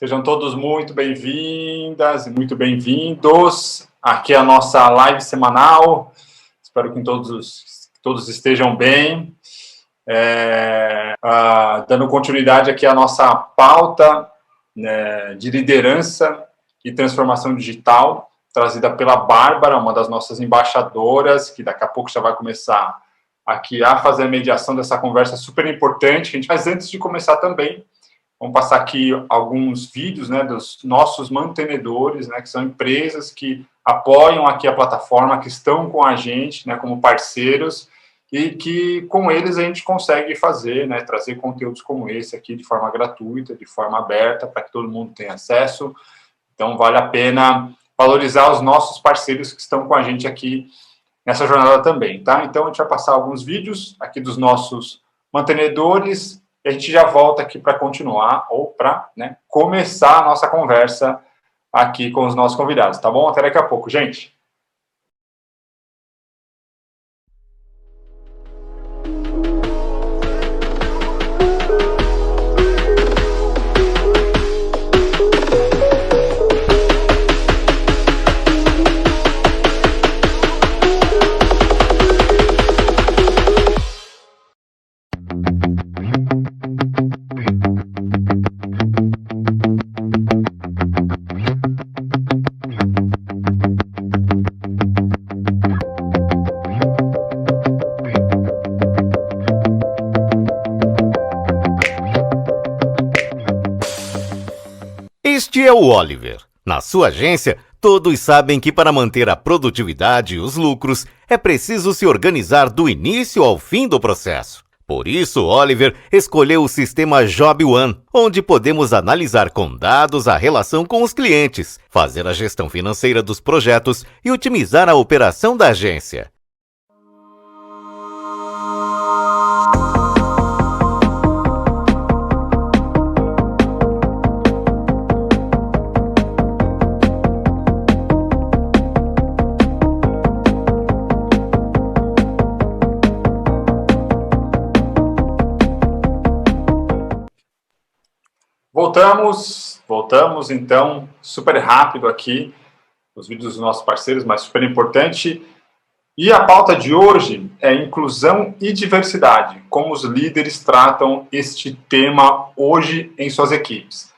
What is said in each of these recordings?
Sejam todos muito bem-vindas e muito bem-vindos. Aqui é a nossa live semanal. Espero que todos estejam bem. Dando continuidade aqui à nossa pauta de liderança e transformação digital, trazida pela Bárbara, uma das nossas embaixadoras, que daqui a pouco já vai começar aqui a fazer a mediação dessa conversa super importante. Mas antes de começar também, vamos passar aqui alguns vídeos, dos nossos mantenedores, que são empresas que apoiam aqui a plataforma, que estão com a gente, como parceiros, e que com eles a gente consegue fazer, trazer conteúdos como esse aqui de forma gratuita, de forma aberta, para que todo mundo tenha acesso. Então, vale a pena valorizar os nossos parceiros que estão com a gente aqui nessa jornada também, tá? Então, a gente vai passar alguns vídeos aqui dos nossos mantenedores, e a gente já volta aqui para continuar ou para começar a nossa conversa aqui com os nossos convidados, tá bom? Até daqui a pouco, gente. Este é o Oliver. Na sua agência, todos sabem que para manter a produtividade e os lucros, é preciso se organizar do início ao fim do processo. Por isso, Oliver escolheu o sistema Job One, onde podemos analisar com dados a relação com os clientes, fazer a gestão financeira dos projetos e otimizar a operação da agência. Voltamos então, super rápido aqui, os vídeos dos nossos parceiros, mas super importante. E a pauta de hoje é inclusão e diversidade, como os líderes tratam este tema hoje em suas equipes.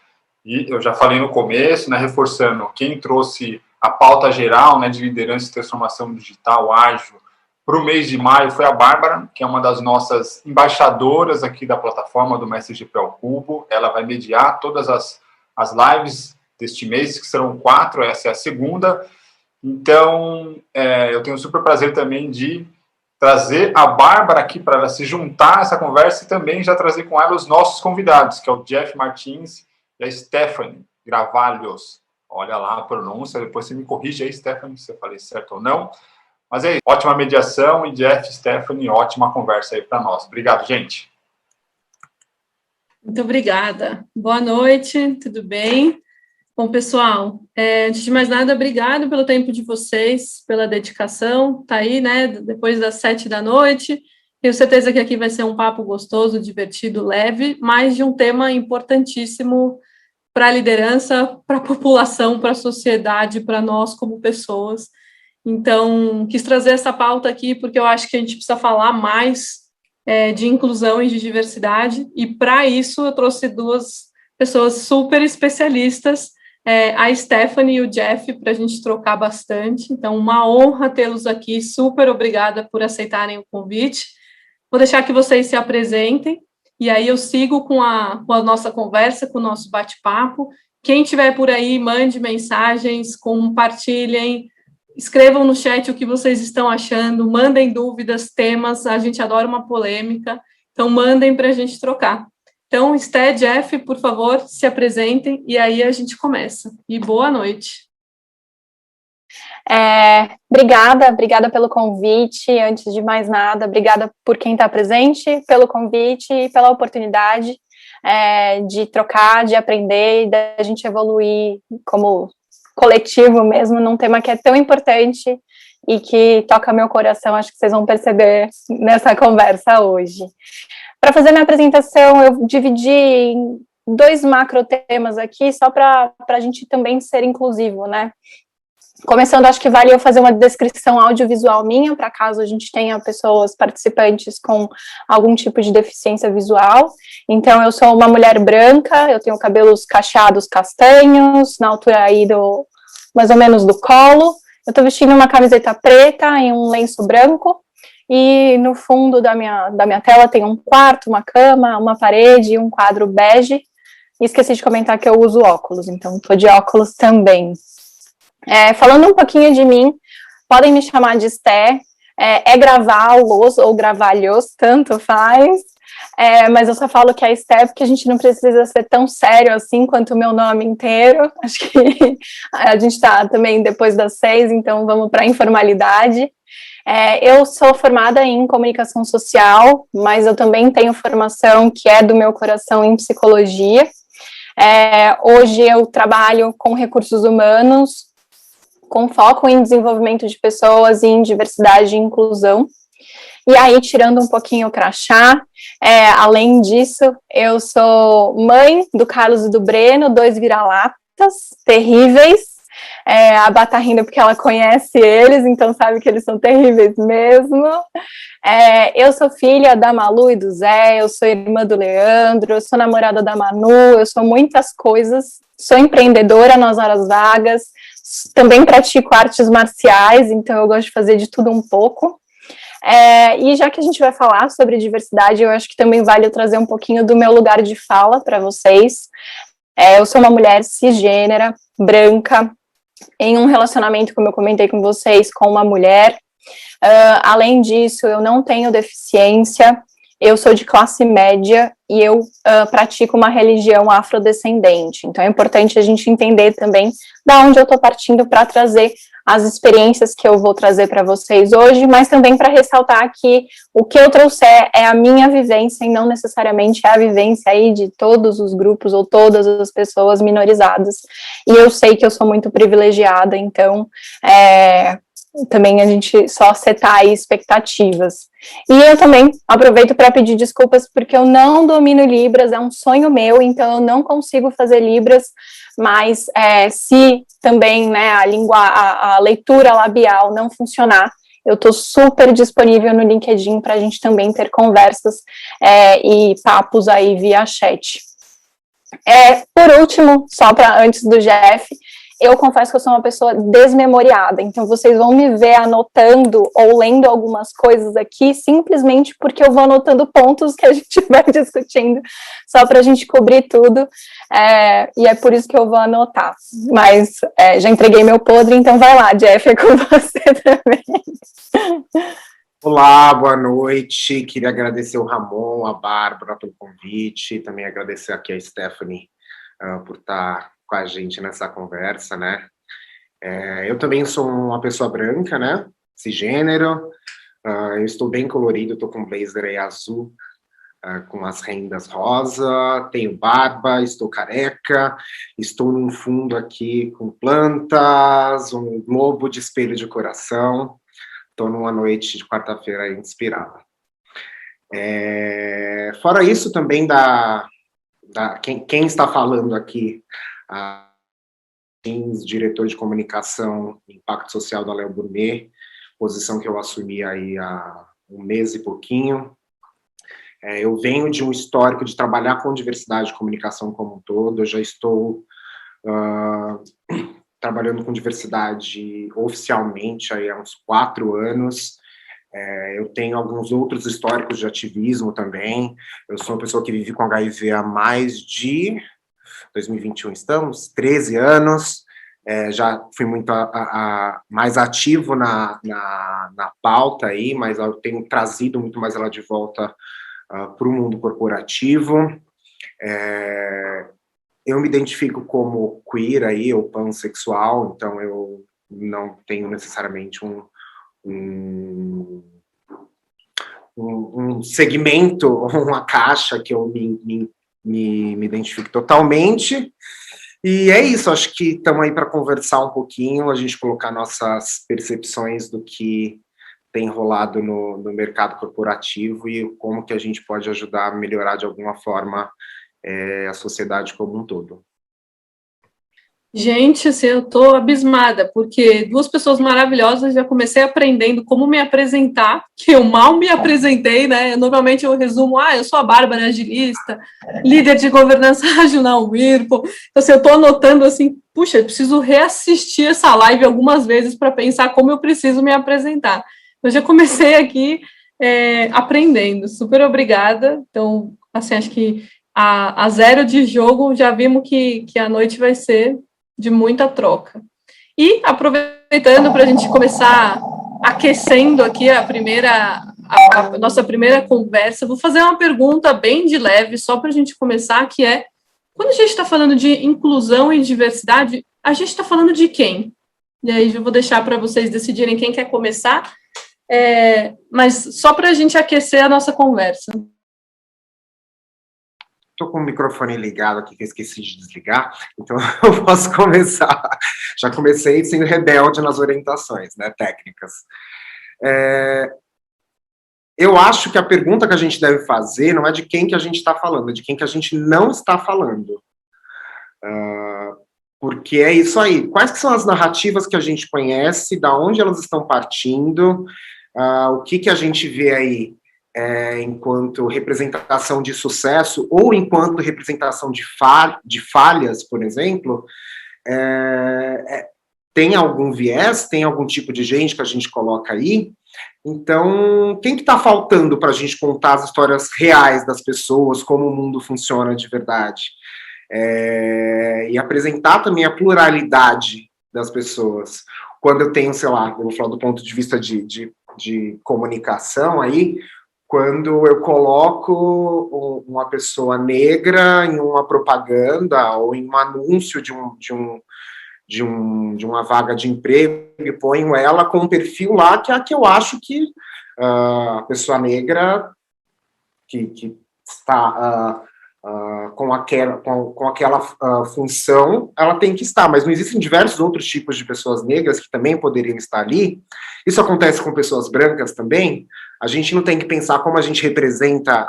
E eu já falei no começo, reforçando, quem trouxe a pauta geral de liderança e transformação digital ágil para o mês de maio foi a Bárbara, que é uma das nossas embaixadoras aqui da plataforma do Mestre GP ao Cubo. Ela vai mediar todas as lives deste mês, que serão 4, essa é a segunda. Então, eu tenho super prazer também de trazer a Bárbara aqui para ela se juntar a essa conversa e também já trazer com ela os nossos convidados, que é o Jeff Martins e a Stephanie Gravalhos. Olha lá a pronúncia, depois você me corrige aí, Stephanie, se eu falei certo ou não. Mas é isso, ótima mediação e Jeff, Stephanie, ótima conversa aí para nós. Obrigado, gente. Muito obrigada. Boa noite, tudo bem? Bom, pessoal, antes de mais nada, obrigado pelo tempo de vocês, pela dedicação. Tá aí, depois das 7 da noite. Tenho certeza que aqui vai ser um papo gostoso, divertido, leve, mas de um tema importantíssimo para a liderança, para a população, para a sociedade, para nós como pessoas. Então, quis trazer essa pauta aqui porque eu acho que a gente precisa falar mais de inclusão e de diversidade, e para isso eu trouxe duas pessoas super especialistas, a Stephanie e o Jeff, para a gente trocar bastante. Então, uma honra tê-los aqui, super obrigada por aceitarem o convite. Vou deixar que vocês se apresentem, e aí eu sigo com a nossa conversa, com o nosso bate-papo. Quem estiver por aí, mande mensagens, compartilhem, escrevam no chat o que vocês estão achando, mandem dúvidas, temas, a gente adora uma polêmica, então mandem para a gente trocar. Então, Sté, Jeff, por favor, se apresentem e aí a gente começa. E boa noite. Obrigada pelo convite. Antes de mais nada, obrigada por quem está presente, pelo convite e pela oportunidade de trocar, de aprender e da gente evoluir como coletivo mesmo, num tema que é tão importante e que toca meu coração, acho que vocês vão perceber nessa conversa hoje. Para fazer minha apresentação, eu dividi em dois macro temas aqui, só para a gente também ser inclusivo, né? Começando, acho que vale eu fazer uma descrição audiovisual minha, para caso a gente tenha pessoas participantes com algum tipo de deficiência visual. Então, eu sou uma mulher branca, eu tenho cabelos cacheados castanhos, na altura aí mais ou menos do colo. Eu estou vestindo uma camiseta preta e um lenço branco. E no fundo da minha tela tem um quarto, uma cama, uma parede e um quadro bege. E esqueci de comentar que eu uso óculos, então estou de óculos também. Falando um pouquinho de mim, podem me chamar de Esté, Gravalos ou Gravalhos, tanto faz, mas eu só falo que é Esté porque a gente não precisa ser tão sério assim quanto o meu nome inteiro. Acho que a gente está também depois das 6, então vamos para a informalidade. Eu sou formada em comunicação social, mas eu também tenho formação que é do meu coração em psicologia. Hoje eu trabalho com recursos humanos, com foco em desenvolvimento de pessoas e em diversidade e inclusão. E aí, tirando um pouquinho o crachá, além disso, eu sou mãe do Carlos e do Breno, 2 vira-latas terríveis. A Bá tá rindo porque ela conhece eles, então sabe que eles são terríveis mesmo. Eu sou filha da Malu e do Zé, eu sou irmã do Leandro, eu sou namorada da Manu, eu sou muitas coisas, sou empreendedora nas horas vagas, também pratico artes marciais, então eu gosto de fazer de tudo um pouco. E já que a gente vai falar sobre diversidade, eu acho que também vale eu trazer um pouquinho do meu lugar de fala para vocês. Eu sou uma mulher cisgênera, branca, em um relacionamento, como eu comentei com vocês, com uma mulher. Além disso, eu não tenho deficiência, eu sou de classe média e eu pratico uma religião afrodescendente. Então é importante a gente entender também da onde eu estou partindo para trazer as experiências que eu vou trazer para vocês hoje, mas também para ressaltar que o que eu trouxer é a minha vivência e não necessariamente é a vivência aí de todos os grupos ou todas as pessoas minorizadas. E eu sei que eu sou muito privilegiada, então também a gente só setar aí expectativas. E eu também aproveito para pedir desculpas porque eu não domino Libras, é um sonho meu, então eu não consigo fazer Libras, mas se também, né, a leitura labial não funcionar, eu estou super disponível no LinkedIn para a gente também ter conversas e papos aí via chat. Por último, só para antes do Jeff, eu confesso que eu sou uma pessoa desmemoriada, então vocês vão me ver anotando ou lendo algumas coisas aqui, simplesmente porque eu vou anotando pontos que a gente vai discutindo, só para a gente cobrir tudo, e é por isso que eu vou anotar. Mas já entreguei meu podre, então vai lá, Jeff, é com você também. Olá, boa noite, queria agradecer o Ramon, a Bárbara pelo convite, também agradecer aqui a Stephanie por estar com a gente nessa conversa, né? Eu também sou uma pessoa branca, né? Cisgênero, eu estou bem colorido, estou com um blazer aí azul, com as rendas rosa, tenho barba, estou careca, estou num fundo aqui com plantas, um globo de espelho de coração, estou numa noite de quarta-feira inspirada. Fora isso, também quem está falando aqui, diretor de comunicação e impacto social da Léo Gourmet, posição que eu assumi aí há um mês e pouquinho. Eu venho de um histórico de trabalhar com diversidade de comunicação como um todo, eu já estou trabalhando com diversidade oficialmente aí há uns 4 anos, eu tenho alguns outros históricos de ativismo também, eu sou uma pessoa que vive com HIV há mais de 2021 estamos, 13 anos, já fui muito mais ativo na pauta aí, mas eu tenho trazido muito mais ela de volta para o mundo corporativo. Eu me identifico como queer aí, ou pansexual, então eu não tenho necessariamente um segmento, uma caixa que eu me identifico totalmente, e é isso, acho que estamos aí para conversar um pouquinho, a gente colocar nossas percepções do que tem rolado no mercado corporativo e como que a gente pode ajudar a melhorar de alguma forma a sociedade como um todo. Gente, assim, eu estou abismada, porque duas pessoas maravilhosas, já comecei aprendendo como me apresentar, que eu mal me apresentei, né? Normalmente eu resumo, eu sou a Bárbara, agilista, líder de governança ágil na Whirlpool. Então, assim, eu estou anotando assim, puxa, eu preciso reassistir essa live algumas vezes para pensar como eu preciso me apresentar. Eu já comecei aqui aprendendo, super obrigada. Então, assim, acho que a zero de jogo, já vimos que a noite vai ser de muita troca. E aproveitando para a gente começar aquecendo aqui a nossa primeira conversa, vou fazer uma pergunta bem de leve, só para a gente começar, que é, quando a gente está falando de inclusão e diversidade, a gente está falando de quem? E aí eu vou deixar para vocês decidirem quem quer começar, mas só para a gente aquecer a nossa conversa. Estou com o microfone ligado aqui, que eu esqueci de desligar, então eu posso começar. Já comecei sendo rebelde nas orientações, né, técnicas. Eu acho que a pergunta que a gente deve fazer não é de quem que a gente está falando, é de quem que a gente não está falando. Porque é isso aí. Quais que são as narrativas que a gente conhece, da onde elas estão partindo, o que a gente vê aí enquanto representação de sucesso ou enquanto representação de falhas, por exemplo, tem algum viés, tem algum tipo de gente que a gente coloca aí. Então, quem que está faltando para a gente contar as histórias reais das pessoas, como o mundo funciona de verdade? E apresentar também a pluralidade das pessoas. Quando eu tenho, sei lá, eu vou falar do ponto de vista de comunicação aí, quando eu coloco uma pessoa negra em uma propaganda ou em um anúncio de uma vaga de emprego e ponho ela com um perfil lá que é a que eu acho que a pessoa negra que está com aquela função, ela tem que estar, mas não existem diversos outros tipos de pessoas negras que também poderiam estar ali. Isso acontece com pessoas brancas também. A gente não tem que pensar como a gente representa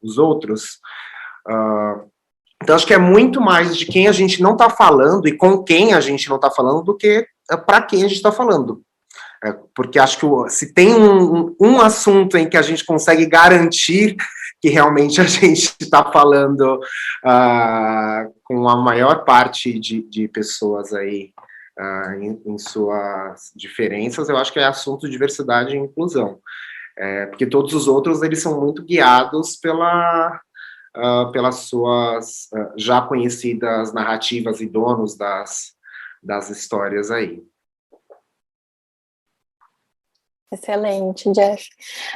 os outros. Então, acho que é muito mais de quem a gente não está falando e com quem a gente não está falando do que para quem a gente está falando. Porque acho que se tem um assunto em que a gente consegue garantir que realmente a gente está falando com a maior parte de pessoas aí em suas diferenças, eu acho que é assunto de diversidade e inclusão. Porque todos os outros, eles são muito guiados pelas suas já conhecidas narrativas e donos das histórias aí. Excelente, Jeff.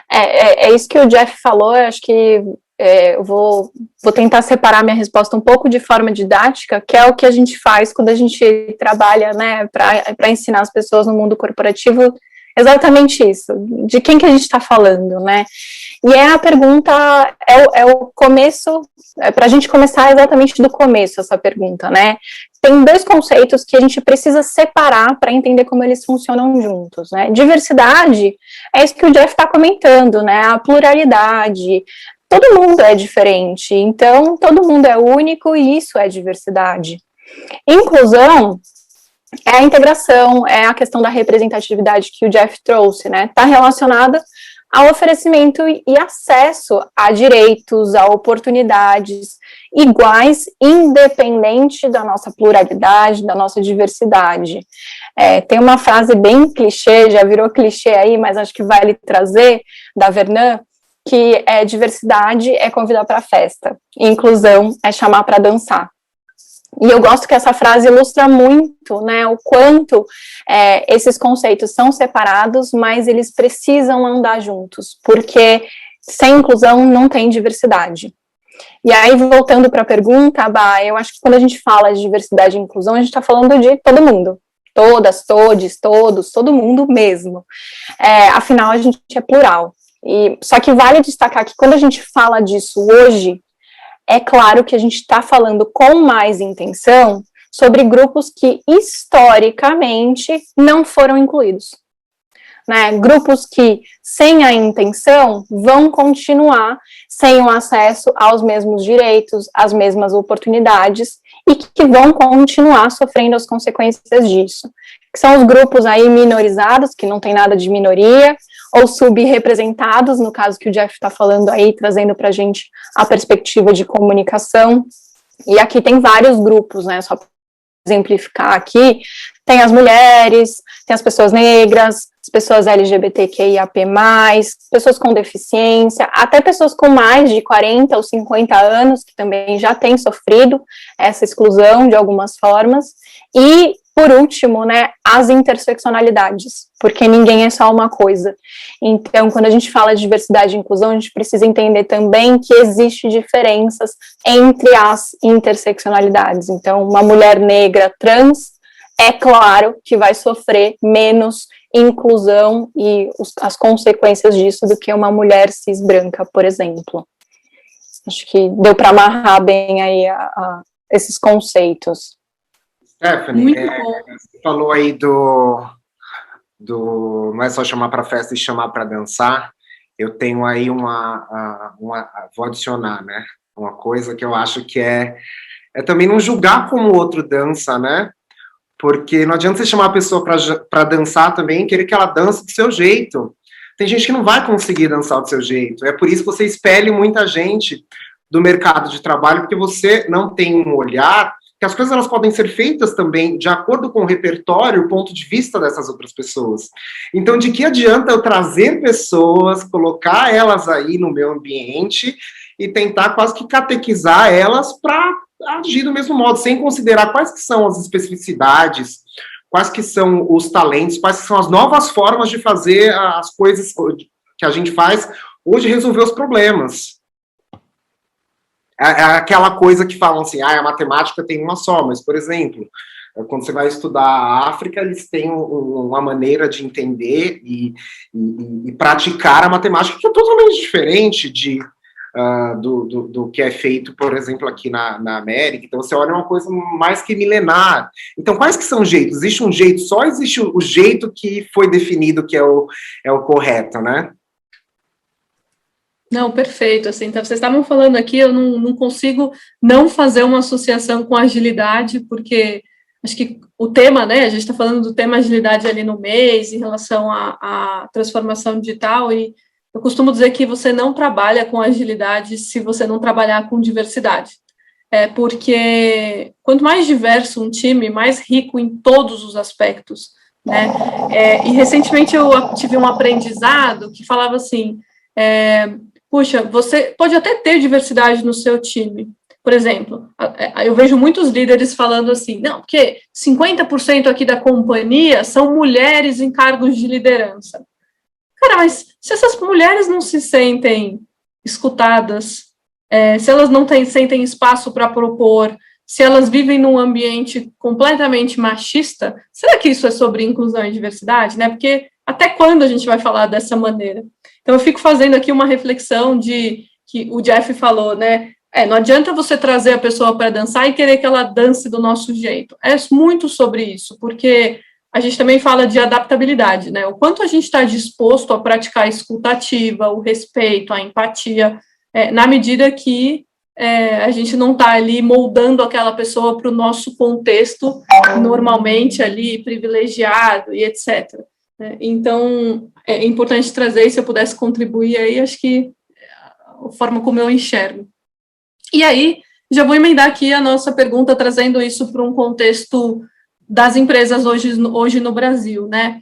É isso que o Jeff falou, eu acho que eu vou tentar separar minha resposta um pouco de forma didática, que é o que a gente faz quando a gente trabalha, né, para ensinar as pessoas no mundo corporativo, exatamente isso, de quem que a gente está falando, né? E a pergunta, é o começo, para a gente começar exatamente do começo essa pergunta, né? Tem dois conceitos que a gente precisa separar para entender como eles funcionam juntos, né? Diversidade é isso que o Jeff está comentando, né? A pluralidade, todo mundo é diferente, então todo mundo é único e isso é diversidade. Inclusão é a integração, é a questão da representatividade que o Jeff trouxe, né? Está relacionada ao oferecimento e acesso a direitos, a oportunidades iguais, independente da nossa pluralidade, da nossa diversidade. Tem uma frase bem clichê, já virou clichê aí, mas acho que vale trazer, da Vernon, que diversidade é convidar para a festa, inclusão é chamar para dançar. E eu gosto que essa frase ilustra muito, né, o quanto esses conceitos são separados, mas eles precisam andar juntos, porque sem inclusão não tem diversidade. E aí, voltando para a pergunta, eu acho que quando a gente fala de diversidade e inclusão, a gente está falando de todo mundo, todas, todes, todos, todo mundo mesmo. Afinal, a gente é plural. Só que vale destacar que quando a gente fala disso hoje, é claro que a gente está falando com mais intenção sobre grupos que historicamente não foram incluídos. né? Grupos que, sem a intenção, vão continuar sem o acesso aos mesmos direitos, às mesmas oportunidades, e que vão continuar sofrendo as consequências disso. Que são os grupos aí minorizados, que não tem nada de minoria, ou subrepresentados, no caso que o Jeff está falando aí, trazendo para a gente a perspectiva de comunicação. E aqui tem vários grupos, né, só para exemplificar aqui, tem as mulheres, tem as pessoas negras, as pessoas LGBTQIAP+, pessoas com deficiência, até pessoas com mais de 40 ou 50 anos, que também já têm sofrido essa exclusão de algumas formas, e, por último, né, as interseccionalidades, porque ninguém é só uma coisa. Então, quando a gente fala de diversidade e inclusão, a gente precisa entender também que existem diferenças entre as interseccionalidades. Então, uma mulher negra trans, é claro que vai sofrer menos inclusão e as consequências disso do que uma mulher cis branca, por exemplo. Acho que deu para amarrar bem aí esses conceitos. Stephanie, você falou aí do não é só chamar para festa e chamar para dançar. Eu tenho aí vou adicionar, né? Uma coisa que eu acho que é também não julgar como o outro dança, né? Porque não adianta você chamar a pessoa para dançar também, querer que ela dance do seu jeito. Tem gente que não vai conseguir dançar do seu jeito. É por isso que você expele muita gente do mercado de trabalho, porque você não tem um olhar que as coisas elas podem ser feitas também de acordo com o repertório, o ponto de vista dessas outras pessoas. Então, de que adianta eu trazer pessoas, colocar elas aí no meu ambiente e tentar quase que catequizar elas para agir do mesmo modo, sem considerar quais que são as especificidades, quais que são os talentos, quais que são as novas formas de fazer as coisas que a gente faz hoje, resolver os problemas. É aquela coisa que falam assim, a matemática tem uma só, mas, por exemplo, quando você vai estudar a África, eles têm uma maneira de entender e praticar a matemática que é totalmente diferente do que é feito, por exemplo, aqui na América. Então, você olha uma coisa mais que milenar. Então, quais que são os jeitos? Existe um jeito só, existe o jeito que foi definido que é o correto, né? Não, perfeito, assim, então, vocês estavam falando aqui, eu não consigo não fazer uma associação com agilidade, porque acho que o tema, né, a gente está falando do tema agilidade ali no mês, em relação à transformação digital, e eu costumo dizer que você não trabalha com agilidade se você não trabalhar com diversidade, porque quanto mais diverso um time, mais rico em todos os aspectos, né, e recentemente eu tive um aprendizado que falava assim, puxa, você pode até ter diversidade no seu time. Por exemplo, eu vejo muitos líderes falando assim, não, porque 50% aqui da companhia são mulheres em cargos de liderança. Cara, mas se essas mulheres não se sentem escutadas, se elas não sentem espaço para propor, se elas vivem num ambiente completamente machista, será que isso é sobre inclusão e diversidade? Né? Porque até quando a gente vai falar dessa maneira? Então, eu fico fazendo aqui uma reflexão de que o Jeff falou, né? Não adianta você trazer a pessoa para dançar e querer que ela dance do nosso jeito. É muito sobre isso, porque a gente também fala de adaptabilidade, né? O quanto a gente está disposto a praticar a escuta ativa, o respeito, a empatia, na medida que a gente não está ali moldando aquela pessoa para o nosso contexto, normalmente ali privilegiado e etc. Então, é importante trazer, e se eu pudesse contribuir aí, acho que a forma como eu enxergo. E aí, já vou emendar aqui a nossa pergunta, trazendo isso para um contexto das empresas hoje no Brasil, né?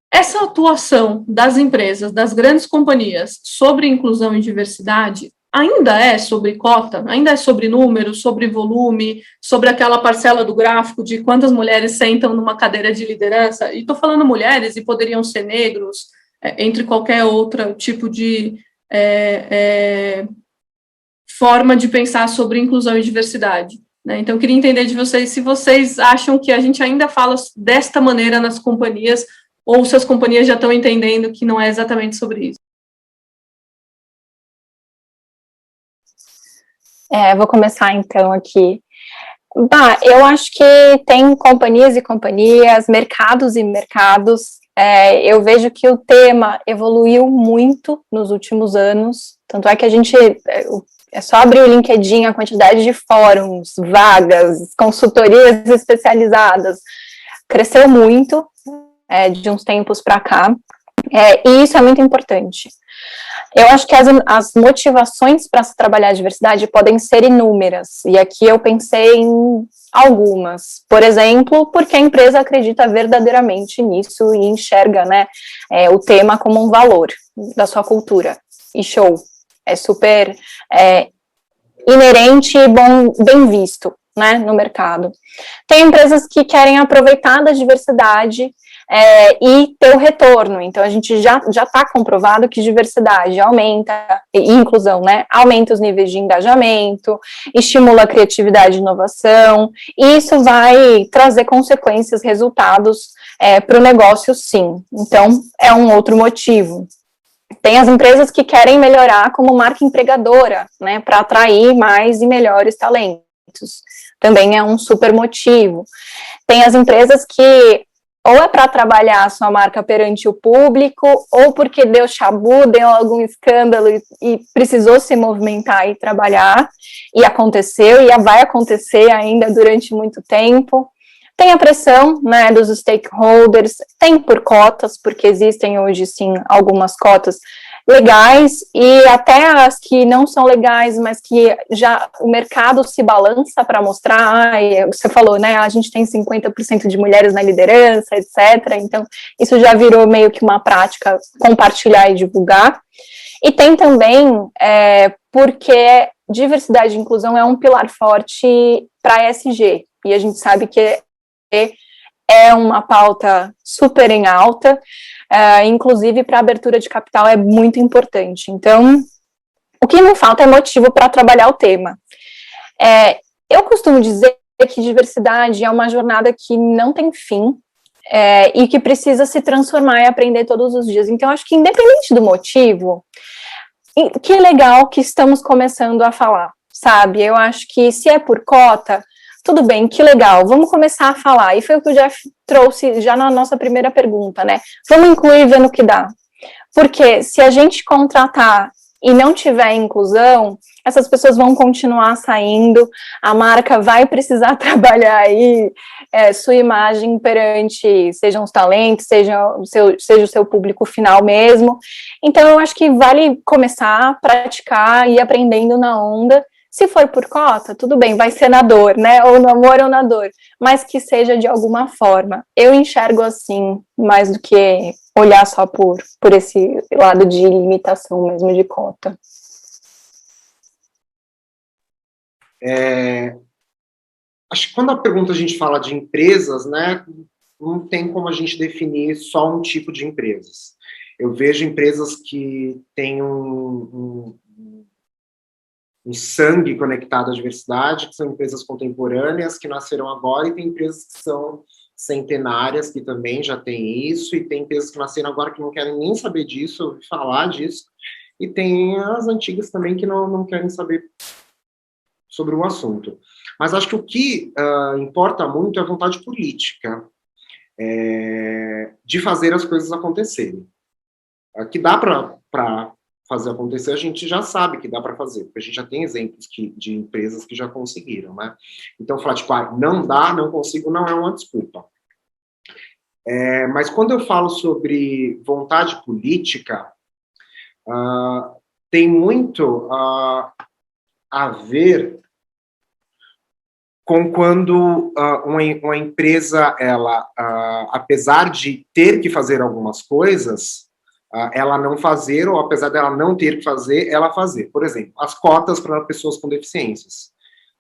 Essa atuação das empresas, das grandes companhias, sobre inclusão e diversidade, ainda é sobre cota, ainda é sobre número, sobre volume, sobre aquela parcela do gráfico de quantas mulheres sentam numa cadeira de liderança, e estou falando mulheres, e poderiam ser negros, entre qualquer outro tipo de forma de pensar sobre inclusão e diversidade. Né? Então, eu queria entender de vocês se vocês acham que a gente ainda fala desta maneira nas companhias, ou se as companhias já estão entendendo que não é exatamente sobre isso. Vou começar então aqui. Eu acho que tem companhias e companhias, mercados e mercados Eu vejo que o tema evoluiu muito nos últimos anos, tanto é que a gente, é só abrir o LinkedIn, a quantidade de fóruns, vagas, consultorias especializadas, cresceu muito de uns tempos para cá, e isso é muito importante. Eu acho que as motivações para se trabalhar a diversidade podem ser inúmeras, e aqui eu pensei em algumas. Por exemplo, porque a empresa acredita verdadeiramente nisso e enxerga, né, o tema como um valor da sua cultura. E show, é super inerente e bem visto, né, no mercado. Tem empresas que querem aproveitar da diversidade e ter o retorno. Então, a gente já está comprovado que diversidade aumenta, e inclusão, né, aumenta os níveis de engajamento, estimula a criatividade e inovação, e isso vai trazer consequências, resultados para o negócio, sim. Então, é um outro motivo. Tem as empresas que querem melhorar como marca empregadora, né, para atrair mais e melhores talentos. Também é um super motivo. Tem as empresas que ou é para trabalhar a sua marca perante o público, ou porque deu chabu, deu algum escândalo e precisou se movimentar e trabalhar, e aconteceu, e vai acontecer ainda durante muito tempo. Tem a pressão, né, dos stakeholders, tem por cotas, porque existem hoje, sim, algumas cotas legais, e até as que não são legais, mas que já o mercado se balança para mostrar, você falou, né, a gente tem 50% de mulheres na liderança, etc., então isso já virou meio que uma prática, compartilhar e divulgar. E tem também, porque diversidade e inclusão é um pilar forte para a ESG, e a gente sabe que é uma pauta super em alta, inclusive para abertura de capital é muito importante. Então, o que não falta é motivo para trabalhar o tema. Eu costumo dizer que diversidade é uma jornada que não tem fim, e que precisa se transformar e aprender todos os dias. Então, acho que independente do motivo, que legal que estamos começando a falar, sabe? Eu acho que se é por cota, tudo bem, que legal, vamos começar a falar. E foi o que o Jeff trouxe já na nossa primeira pergunta, né? Vamos incluir vendo o que dá. Porque se a gente contratar e não tiver inclusão, essas pessoas vão continuar saindo, a marca vai precisar trabalhar aí sua imagem perante, sejam os talentos, seja o seu público final mesmo. Então, eu acho que vale começar a praticar e ir aprendendo na onda. Se for por cota, tudo bem, vai ser na dor, né? Ou no amor ou na dor, mas que seja de alguma forma. Eu enxergo assim, mais do que olhar só por esse lado de limitação mesmo de cota. Acho que quando a gente fala de empresas, né, não tem como a gente definir só um tipo de empresas. Eu vejo empresas que têm um sangue conectado à diversidade, que são empresas contemporâneas, que nasceram agora, e tem empresas que são centenárias, que também já têm isso, e tem empresas que nasceram agora que não querem nem saber disso, ouvir falar disso, e tem as antigas também que não querem saber sobre o assunto. Mas acho que o que importa muito é a vontade política de fazer as coisas acontecerem. Que dá para fazer acontecer, a gente já sabe que dá para fazer, porque a gente já tem exemplos de empresas que já conseguiram, né? Então, falar, tipo, não dá, não consigo, não é uma desculpa. Mas quando eu falo sobre vontade política, tem muito a ver com quando uma empresa, ela, apesar de ter que fazer algumas coisas, ela não fazer, ou apesar dela não ter que fazer, ela fazer. Por exemplo, as cotas para pessoas com deficiências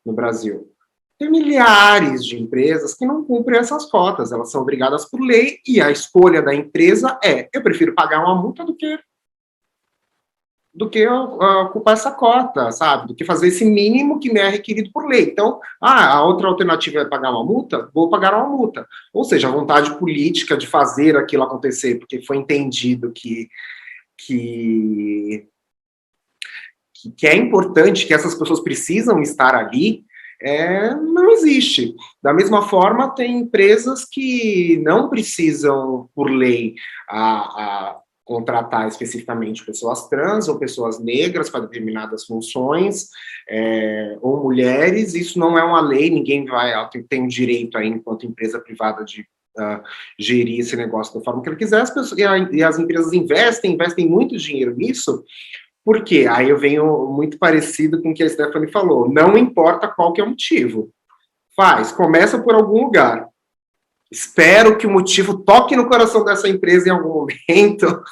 no Brasil. Tem milhares de empresas que não cumprem essas cotas, elas são obrigadas por lei, e a escolha da empresa eu prefiro pagar uma multa do que ocupar essa cota, sabe? Do que fazer esse mínimo que me é requerido por lei. Então, a outra alternativa é pagar uma multa? Vou pagar uma multa. Ou seja, a vontade política de fazer aquilo acontecer, porque foi entendido que é importante, que essas pessoas precisam estar ali, não existe. Da mesma forma, tem empresas que não precisam, por lei, a contratar especificamente pessoas trans ou pessoas negras para determinadas funções, ou mulheres. Isso não é uma lei, ninguém tem o direito aí, enquanto empresa privada, de gerir esse negócio da forma que ele quiser. E as empresas investem muito dinheiro nisso. Por quê? Aí eu venho muito parecido com o que a Stephanie falou. Não importa qual que é o motivo. Começa por algum lugar. Espero que o motivo toque no coração dessa empresa em algum momento,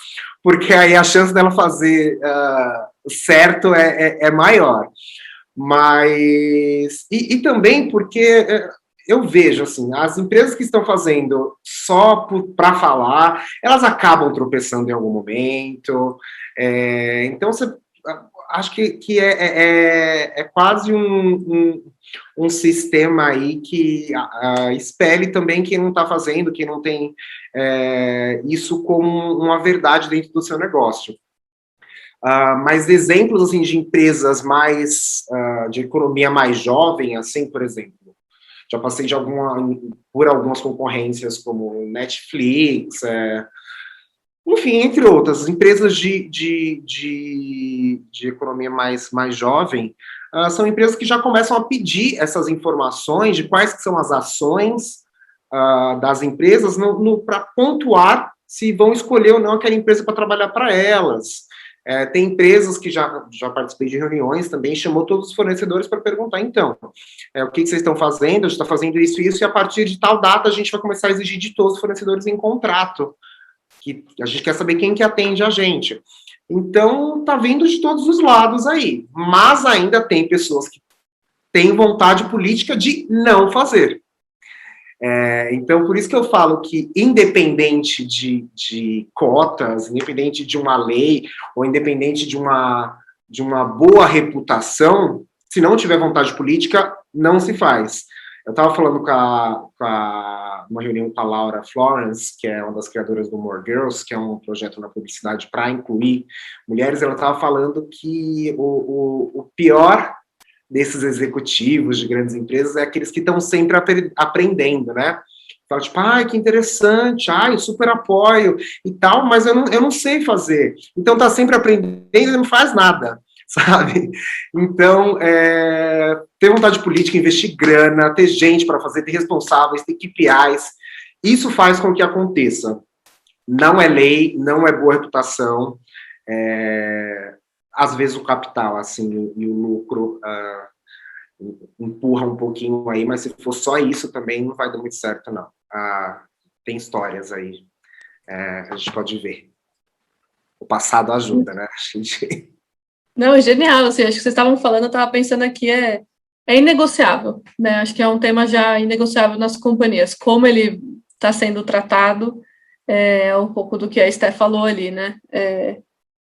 porque aí a chance dela fazer certo é maior. Mas... E também porque eu vejo, assim, as empresas que estão fazendo só para falar, elas acabam tropeçando em algum momento. Então, acho que é quase um sistema aí que espelhe também quem não está fazendo, quem não tem isso como uma verdade dentro do seu negócio. Mas exemplos, assim, de empresas mais, de economia mais jovem, assim, por exemplo, já passei por algumas concorrências como Netflix, enfim, entre outras, empresas de economia mais jovem, são empresas que já começam a pedir essas informações de quais que são as ações das empresas para pontuar se vão escolher ou não aquela empresa para trabalhar para elas. Tem empresas que já participei de reuniões também, chamou todos os fornecedores para perguntar, então, o que vocês estão fazendo? A gente está fazendo isso e isso, e a partir de tal data a gente vai começar a exigir de todos os fornecedores em contrato, que a gente quer saber quem que atende a gente. Então, tá vindo de todos os lados aí, mas ainda tem pessoas que têm vontade política de não fazer. Então, por isso que eu falo que, independente de cotas, independente de uma lei, ou independente de uma boa reputação, se não tiver vontade política, não se faz. Eu estava falando uma reunião com a Laura Florence, que é uma das criadoras do More Girls, que é um projeto na publicidade para incluir mulheres. Ela estava falando que o pior desses executivos de grandes empresas é aqueles que estão sempre aprendendo, né? Fala, tipo, que interessante, eu super apoio e tal, mas eu não sei fazer. Então, tá sempre aprendendo e não faz nada, sabe? Então, ter vontade política, investir grana, ter gente para fazer, ter responsáveis, ter KPIs, isso faz com que aconteça. Não é lei, não é boa reputação, às vezes o capital, assim, e o lucro empurra um pouquinho aí, mas se for só isso também não vai dar muito certo, não. Tem histórias aí, a gente pode ver. O passado ajuda, né? Não, genial, assim, acho que vocês estavam falando, eu estava pensando aqui, é inegociável, né? Acho que é um tema já inegociável nas companhias. Como ele está sendo tratado, um pouco do que a Steph falou ali, né?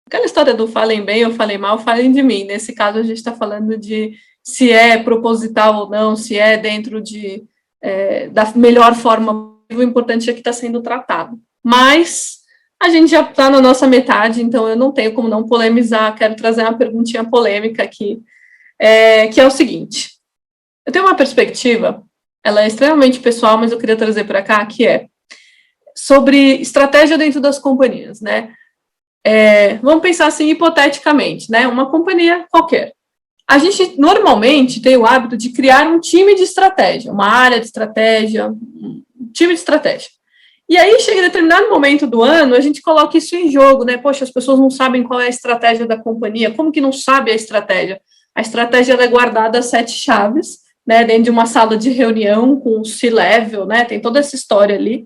Aquela história do falem bem ou falem mal, falem de mim. Nesse caso, a gente está falando de se é proposital ou não, se é dentro da melhor forma. O importante é que está sendo tratado. Mas a gente já está na nossa metade, então eu não tenho como não polemizar. Quero trazer uma perguntinha polêmica aqui, que é o seguinte. Eu tenho uma perspectiva, ela é extremamente pessoal, mas eu queria trazer para cá, que é sobre estratégia dentro das companhias, né? Vamos pensar assim, hipoteticamente, né? Uma companhia qualquer. A gente normalmente tem o hábito de criar um time de estratégia, uma área de estratégia, um time de estratégia. E aí, chega em determinado momento do ano, a gente coloca isso em jogo, né? Poxa, as pessoas não sabem qual é a estratégia da companhia. Como que não sabe a estratégia? A estratégia ela é guardada a 7 chaves, né? Dentro de uma sala de reunião com o C-level, né? Tem toda essa história ali,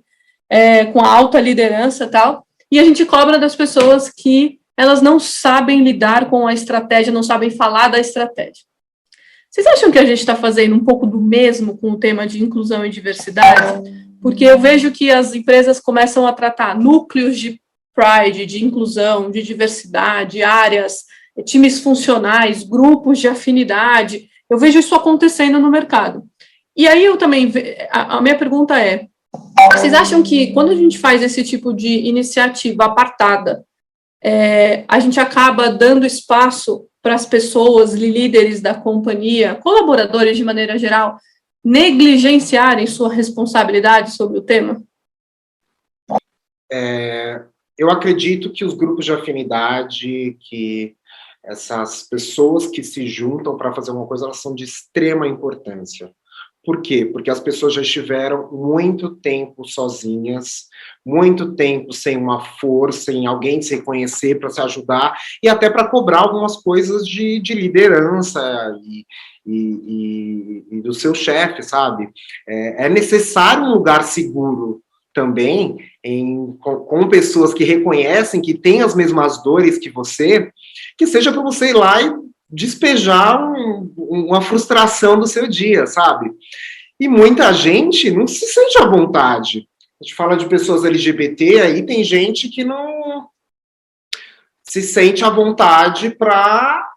com a alta liderança e tal. E a gente cobra das pessoas que elas não sabem lidar com a estratégia, não sabem falar da estratégia. Vocês acham que a gente está fazendo um pouco do mesmo com o tema de inclusão e diversidade? Porque eu vejo que as empresas começam a tratar núcleos de pride, de inclusão, de diversidade, áreas, times funcionais, grupos de afinidade. Eu vejo isso acontecendo no mercado. E aí eu também, a minha pergunta é, vocês acham que quando a gente faz esse tipo de iniciativa apartada, a gente acaba dando espaço para as pessoas, líderes da companhia, colaboradores de maneira geral, negligenciarem sua responsabilidade sobre o tema? Eu acredito que os grupos de afinidade, que essas pessoas que se juntam para fazer uma coisa, elas são de extrema importância. Por quê? Porque as pessoas já estiveram muito tempo sozinhas, muito tempo sem uma força, sem alguém se reconhecer para se ajudar, e até para cobrar algumas coisas de liderança e do seu chefe, sabe? É necessário um lugar seguro também, com pessoas que reconhecem que têm as mesmas dores que você, que seja para você ir lá e despejar uma frustração do seu dia, sabe? E muita gente não se sente à vontade. A gente fala de pessoas LGBT, aí tem gente que não se sente à vontade para,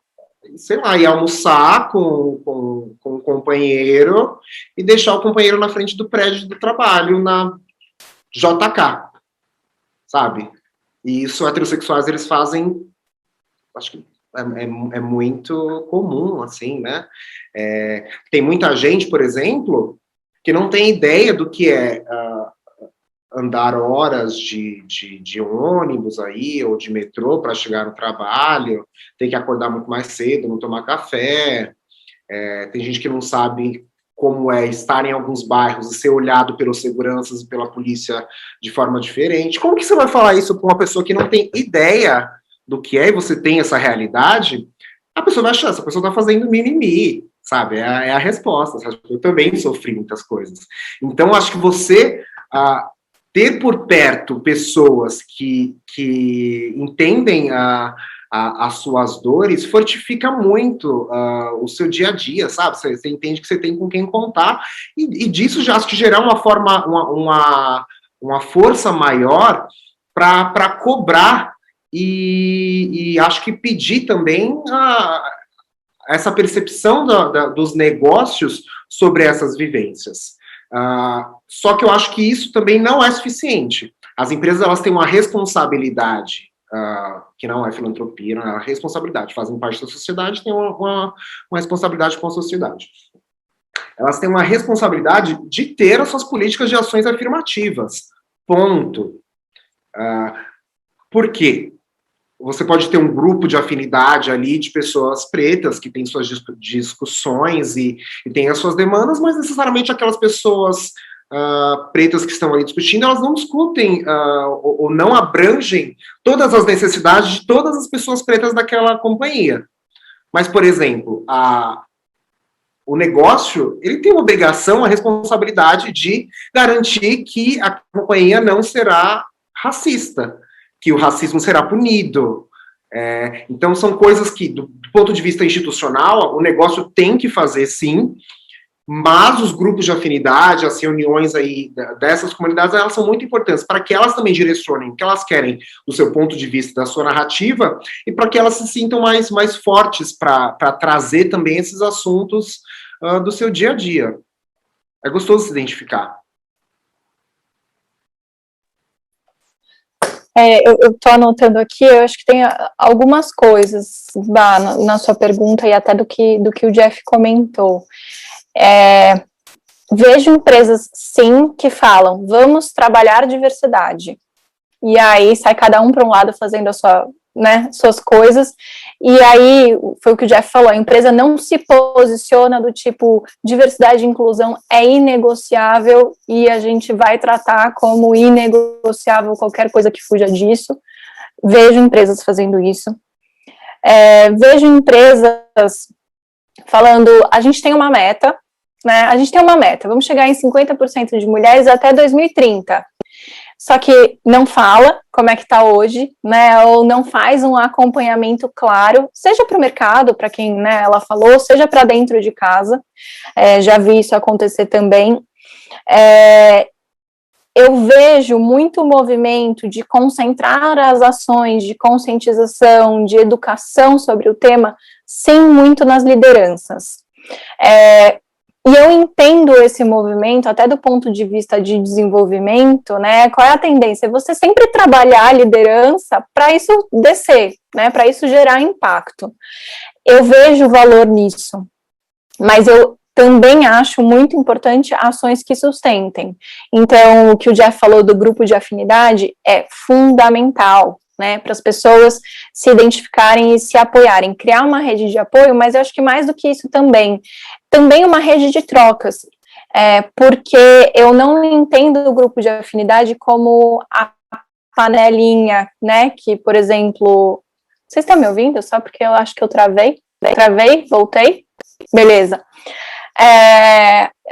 sei lá, ir almoçar com um companheiro e deixar o companheiro na frente do prédio do trabalho, na JK, sabe? E isso, heterossexuais, eles fazem, acho que é muito comum, assim, né? Tem muita gente, por exemplo, que não tem ideia do que é andar horas de ônibus aí, ou de metrô para chegar no trabalho, tem que acordar muito mais cedo, não tomar café, tem gente que não sabe como é estar em alguns bairros e ser olhado pelos seguranças e pela polícia de forma diferente. Como que você vai falar isso para uma pessoa que não tem ideia do que é, e você tem essa realidade? A pessoa vai achar, essa pessoa está fazendo mimimi, sabe? É a resposta, sabe? Eu também sofri muitas coisas. Então, acho que você ter por perto pessoas que entendem as suas dores, fortifica muito o seu dia a dia, sabe? Você entende que você tem com quem contar, e disso já acho que gerar uma força maior para cobrar e acho que pedir também essa percepção dos negócios sobre essas vivências. Só que eu acho que isso também não é suficiente. As empresas, elas têm uma responsabilidade, que não é filantropia, não é uma responsabilidade, fazem parte da sociedade, têm uma responsabilidade com a sociedade. Elas têm uma responsabilidade de ter as suas políticas de ações afirmativas, ponto. Por quê? Você pode ter um grupo de afinidade ali de pessoas pretas que têm suas discussões e têm as suas demandas, mas necessariamente aquelas pessoas pretas que estão ali discutindo, elas não discutem ou não abrangem todas as necessidades de todas as pessoas pretas daquela companhia. Mas, por exemplo, o negócio, ele tem uma obrigação, uma responsabilidade de garantir que a companhia não será racista, que o racismo será punido. Então, são coisas que, do ponto de vista institucional, o negócio tem que fazer, sim, mas os grupos de afinidade, as reuniões aí dessas comunidades, elas são muito importantes para que elas também direcionem o que elas querem do seu ponto de vista, da sua narrativa, e para que elas se sintam mais fortes para trazer também esses assuntos do seu dia a dia. É gostoso se identificar. Eu estou anotando aqui, eu acho que tem algumas coisas, na sua pergunta e até do que o Jeff comentou. Vejo empresas, sim, que falam, vamos trabalhar diversidade. E aí sai cada um para um lado fazendo suas coisas, e aí, foi o que o Jeff falou, a empresa não se posiciona do tipo, diversidade e inclusão é inegociável e a gente vai tratar como inegociável qualquer coisa que fuja disso. Vejo empresas fazendo isso. Vejo empresas falando, a gente tem uma meta, né? A gente tem uma meta, vamos chegar em 50% de mulheres até 2030. Só que não fala como é que está hoje, né, ou não faz um acompanhamento claro, seja para o mercado, para quem, né, ela falou, seja para dentro de casa, já vi isso acontecer também. Eu vejo muito movimento de concentrar as ações de conscientização, de educação sobre o tema, sim, muito nas lideranças. E eu entendo esse movimento, até do ponto de vista de desenvolvimento, né? Qual é a tendência? Você sempre trabalhar a liderança para isso descer, né? Para isso gerar impacto. Eu vejo valor nisso, mas eu também acho muito importante ações que sustentem. Então, o que o Jeff falou do grupo de afinidade é fundamental, né, para as pessoas se identificarem e se apoiarem, criar uma rede de apoio, mas eu acho que mais do que isso também uma rede de trocas, porque eu não entendo o grupo de afinidade como a panelinha, né, que, por exemplo, vocês estão me ouvindo? Só porque eu acho que eu travei, voltei, beleza.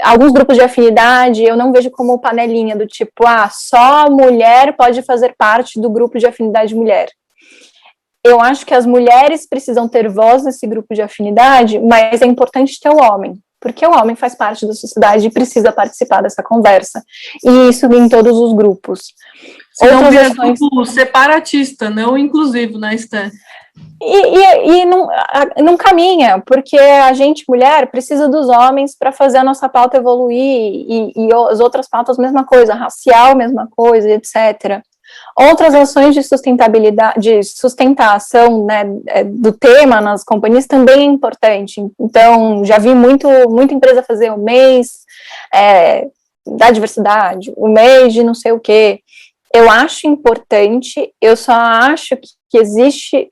Alguns grupos de afinidade eu não vejo como panelinha do tipo, só mulher pode fazer parte do grupo de afinidade mulher. Eu acho que as mulheres precisam ter voz nesse grupo de afinidade, mas é importante ter o homem, porque o homem faz parte da sociedade e precisa participar dessa conversa. E isso em todos os grupos. Senão vira grupo separatista, não inclusivo, né, Stan? E não caminha, porque a gente, mulher, precisa dos homens para fazer a nossa pauta evoluir, e as outras pautas, mesma coisa, racial, mesma coisa, etc. Outras ações de sustentabilidade, de sustentação, né, do tema nas companhias também é importante. Então, já vi muita empresa fazer o mês da diversidade, o mês de não sei o quê. Eu acho importante, eu só acho que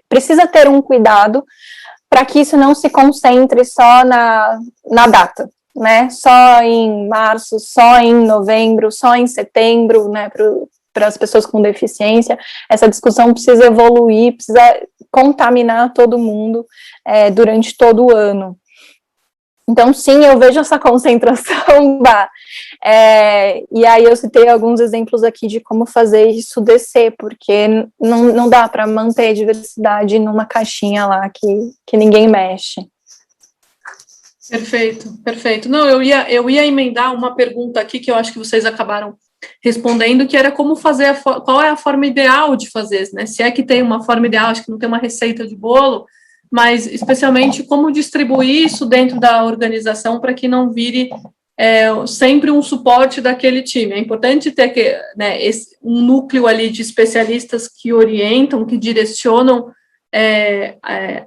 precisa ter um cuidado para que isso não se concentre só na data, né? Só em março, só em novembro, só em setembro, né? Para as pessoas com deficiência. Essa discussão precisa evoluir, precisa contaminar todo mundo durante todo o ano. Então, sim, eu vejo essa concentração, e aí eu citei alguns exemplos aqui de como fazer isso descer, porque não dá para manter a diversidade numa caixinha lá que ninguém mexe. Perfeito. Não, eu ia emendar uma pergunta aqui que eu acho que vocês acabaram respondendo, que era como fazer, qual é a forma ideal de fazer, né? Se é que tem uma forma ideal, acho que não tem uma receita de bolo, mas especialmente como distribuir isso dentro da organização para que não vire sempre um suporte daquele time. É importante ter um núcleo ali de especialistas que orientam, que direcionam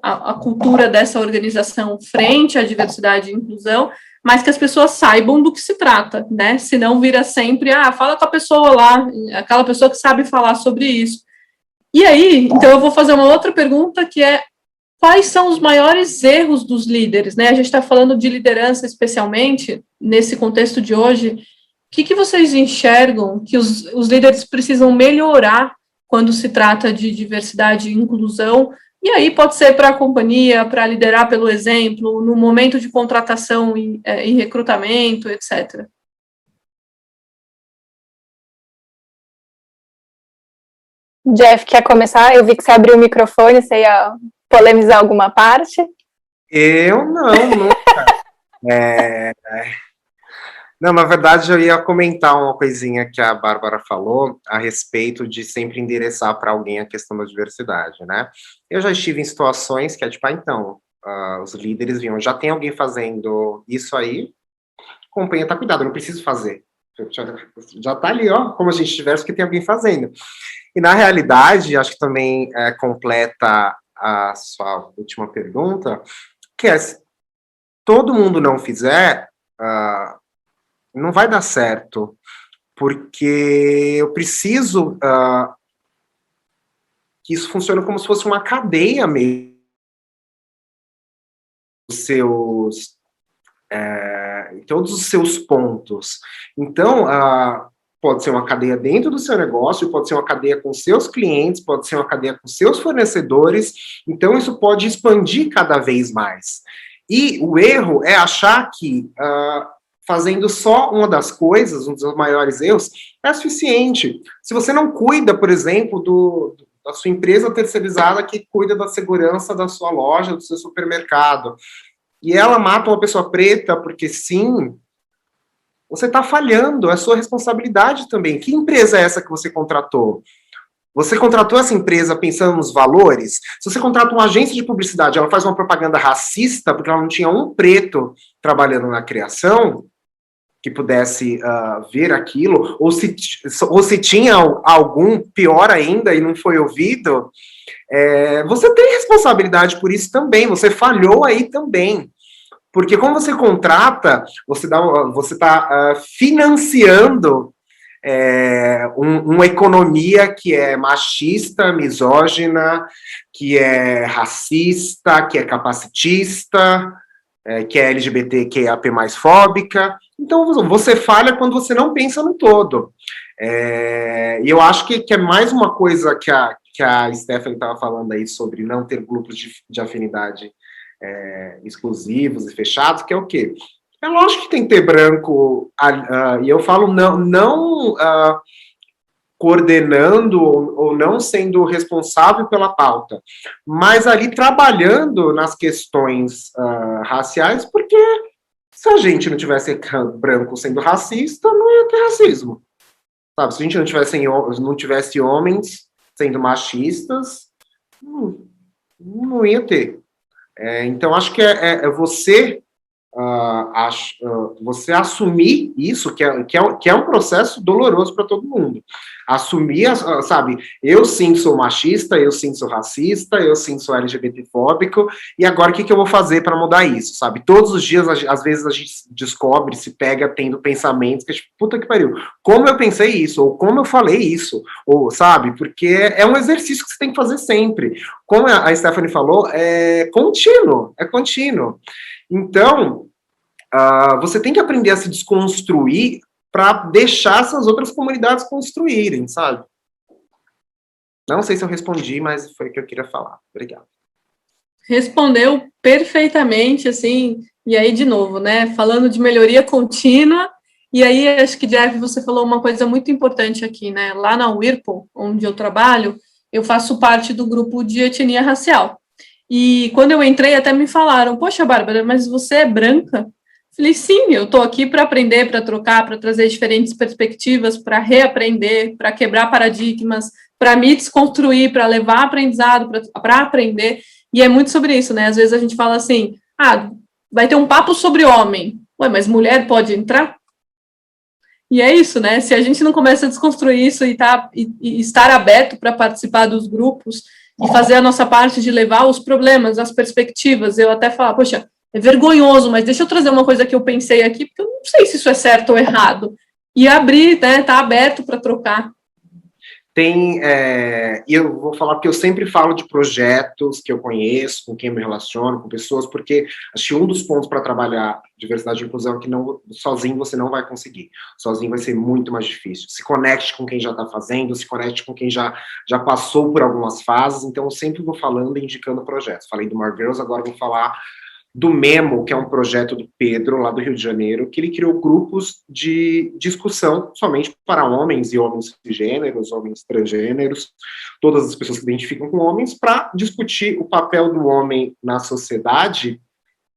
a cultura dessa organização frente à diversidade e inclusão, mas que as pessoas saibam do que se trata, né? Senão vira sempre, fala com a pessoa lá, aquela pessoa que sabe falar sobre isso. E aí, então eu vou fazer uma outra pergunta que é: quais são os maiores erros dos líderes, né? A gente está falando de liderança especialmente nesse contexto de hoje. O que vocês enxergam que os líderes precisam melhorar quando se trata de diversidade e inclusão? E aí pode ser para a companhia, para liderar pelo exemplo, no momento de contratação e recrutamento, etc. Jeff, quer começar? Eu vi que você abriu o microfone, você ia polemizar alguma parte? Eu não. Não, na verdade, eu ia comentar uma coisinha que a Bárbara falou a respeito de sempre endereçar para alguém a questão da diversidade, né? Eu já estive em situações que é tipo, os líderes viam, já tem alguém fazendo isso aí, a companhia tá cuidado, eu não preciso fazer. Já tá ali, ó, como a gente tivesse, que tem alguém fazendo. E na realidade, acho que também completa a sua última pergunta, que é, se todo mundo não fizer, não vai dar certo, porque eu preciso que isso funcione como se fosse uma cadeia mesmo, em todos os seus pontos. Então, pode ser uma cadeia dentro do seu negócio, pode ser uma cadeia com seus clientes, pode ser uma cadeia com seus fornecedores, então isso pode expandir cada vez mais. E o erro é achar que fazendo só uma das coisas, um dos maiores erros, é suficiente. Se você não cuida, por exemplo, da sua empresa terceirizada que cuida da segurança da sua loja, do seu supermercado, e ela mata uma pessoa preta porque sim, você está falhando, é sua responsabilidade também. Que empresa é essa que você contratou? Você contratou essa empresa pensando nos valores? Se você contrata uma agência de publicidade, ela faz uma propaganda racista porque ela não tinha um preto trabalhando na criação que pudesse ver aquilo, ou se tinha algum, pior ainda, e não foi ouvido, você tem responsabilidade por isso também, você falhou aí também. Porque quando você contrata, você está financiando uma economia que é machista, misógina, que é racista, que é capacitista, que é LGBTQIAP+ fóbica. Então, você falha quando você não pensa no todo. E eu acho que é mais uma coisa que a Stephanie estava falando aí sobre não ter grupos de afinidade exclusivos e fechados, que é o quê? É lógico que tem que ter branco, e eu falo não coordenando ou não sendo responsável pela pauta, mas ali trabalhando nas questões raciais, porque se a gente não tivesse branco sendo racista, não ia ter racismo. Sabe? Se a gente não tivesse homens sendo machistas, não ia ter. Então, acho que você você assumir isso, que é um processo doloroso para todo mundo. Assumir, sabe, eu sim sou machista, eu sim sou racista, eu sim sou LGBTfóbico, e agora o que eu vou fazer para mudar isso, sabe? Todos os dias, às vezes, a gente descobre, se pega tendo pensamentos que, tipo, puta que pariu, como eu pensei isso, ou como eu falei isso, ou, sabe? Porque é um exercício que você tem que fazer sempre. Como a Stephanie falou, é contínuo. Então, você tem que aprender a se desconstruir para deixar essas outras comunidades construírem, sabe? Não sei se eu respondi, mas foi o que eu queria falar. Obrigado. Respondeu perfeitamente, assim, e aí, de novo, né, falando de melhoria contínua, e aí, acho que, Jeff, você falou uma coisa muito importante aqui, né, lá na Whirlpool, onde eu trabalho, eu faço parte do grupo de etnia racial, e quando eu entrei, até me falaram, poxa, Bárbara, mas você é branca? Falei, sim, eu estou aqui para aprender, para trocar, para trazer diferentes perspectivas, para reaprender, para quebrar paradigmas, para me desconstruir, para levar aprendizado, para aprender. E é muito sobre isso, né? Às vezes a gente fala assim, vai ter um papo sobre homem. Ué, mas mulher pode entrar? E é isso, né? Se a gente não começa a desconstruir isso e estar aberto para participar dos grupos e fazer a nossa parte de levar os problemas, as perspectivas, eu até falo, poxa, é vergonhoso, mas deixa eu trazer uma coisa que eu pensei aqui, porque eu não sei se isso é certo ou errado. E abrir, né? Tá aberto para trocar. E eu vou falar porque eu sempre falo de projetos que eu conheço, com quem eu me relaciono, com pessoas, porque acho que um dos pontos para trabalhar diversidade e inclusão é que sozinho você não vai conseguir. Sozinho vai ser muito mais difícil. Se conecte com quem já está fazendo, se conecte com quem já passou por algumas fases. Então, eu sempre vou falando e indicando projetos. Falei do More Girls, agora vou falar do Memo, que é um projeto do Pedro, lá do Rio de Janeiro, que ele criou grupos de discussão somente para homens e homens cisgêneros, homens transgêneros, todas as pessoas que se identificam com homens, para discutir o papel do homem na sociedade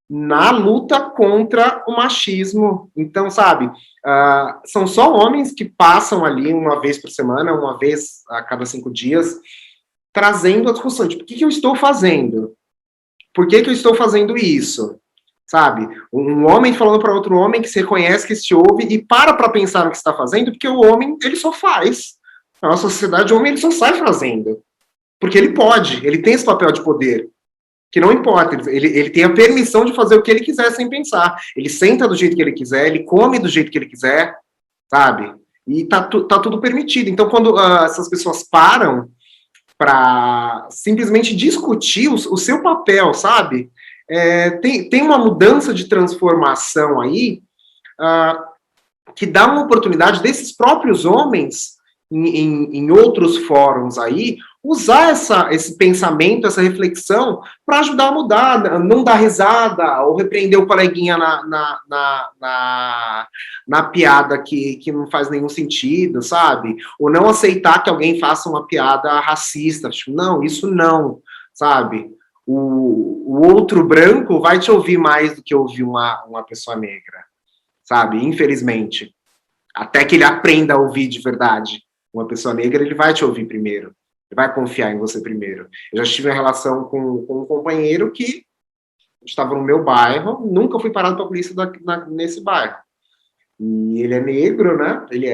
na luta contra o machismo. Então, sabe, são só homens que passam ali uma vez por semana, uma vez a cada 5 dias, trazendo a discussão, tipo, o que eu estou fazendo? Por que eu estou fazendo isso? Sabe? Um homem falando para outro homem que se reconhece, que se ouve e para pensar no que está fazendo, porque o homem, ele só faz. Na nossa sociedade, o homem, ele só sai fazendo. Porque ele pode, ele tem esse papel de poder. Que não importa, ele tem a permissão de fazer o que ele quiser sem pensar. Ele senta do jeito que ele quiser, ele come do jeito que ele quiser, sabe? E tá tudo permitido. Então, quando essas pessoas param para simplesmente discutir o seu papel, sabe? Tem uma mudança de transformação aí que dá uma oportunidade desses próprios homens em outros fóruns aí usar esse pensamento, essa reflexão para ajudar a mudar, não dar risada ou repreender o coleguinha na piada que não faz nenhum sentido, sabe? Ou não aceitar que alguém faça uma piada racista. Tipo, não, isso não, sabe? O outro branco vai te ouvir mais do que ouvir uma pessoa negra, sabe? Infelizmente. Até que ele aprenda a ouvir de verdade uma pessoa negra, ele vai te ouvir primeiro. Ele vai confiar em você primeiro. Eu já tive uma relação com um companheiro que estava no meu bairro, nunca fui parado pela polícia nesse bairro. E ele é negro, né? Ele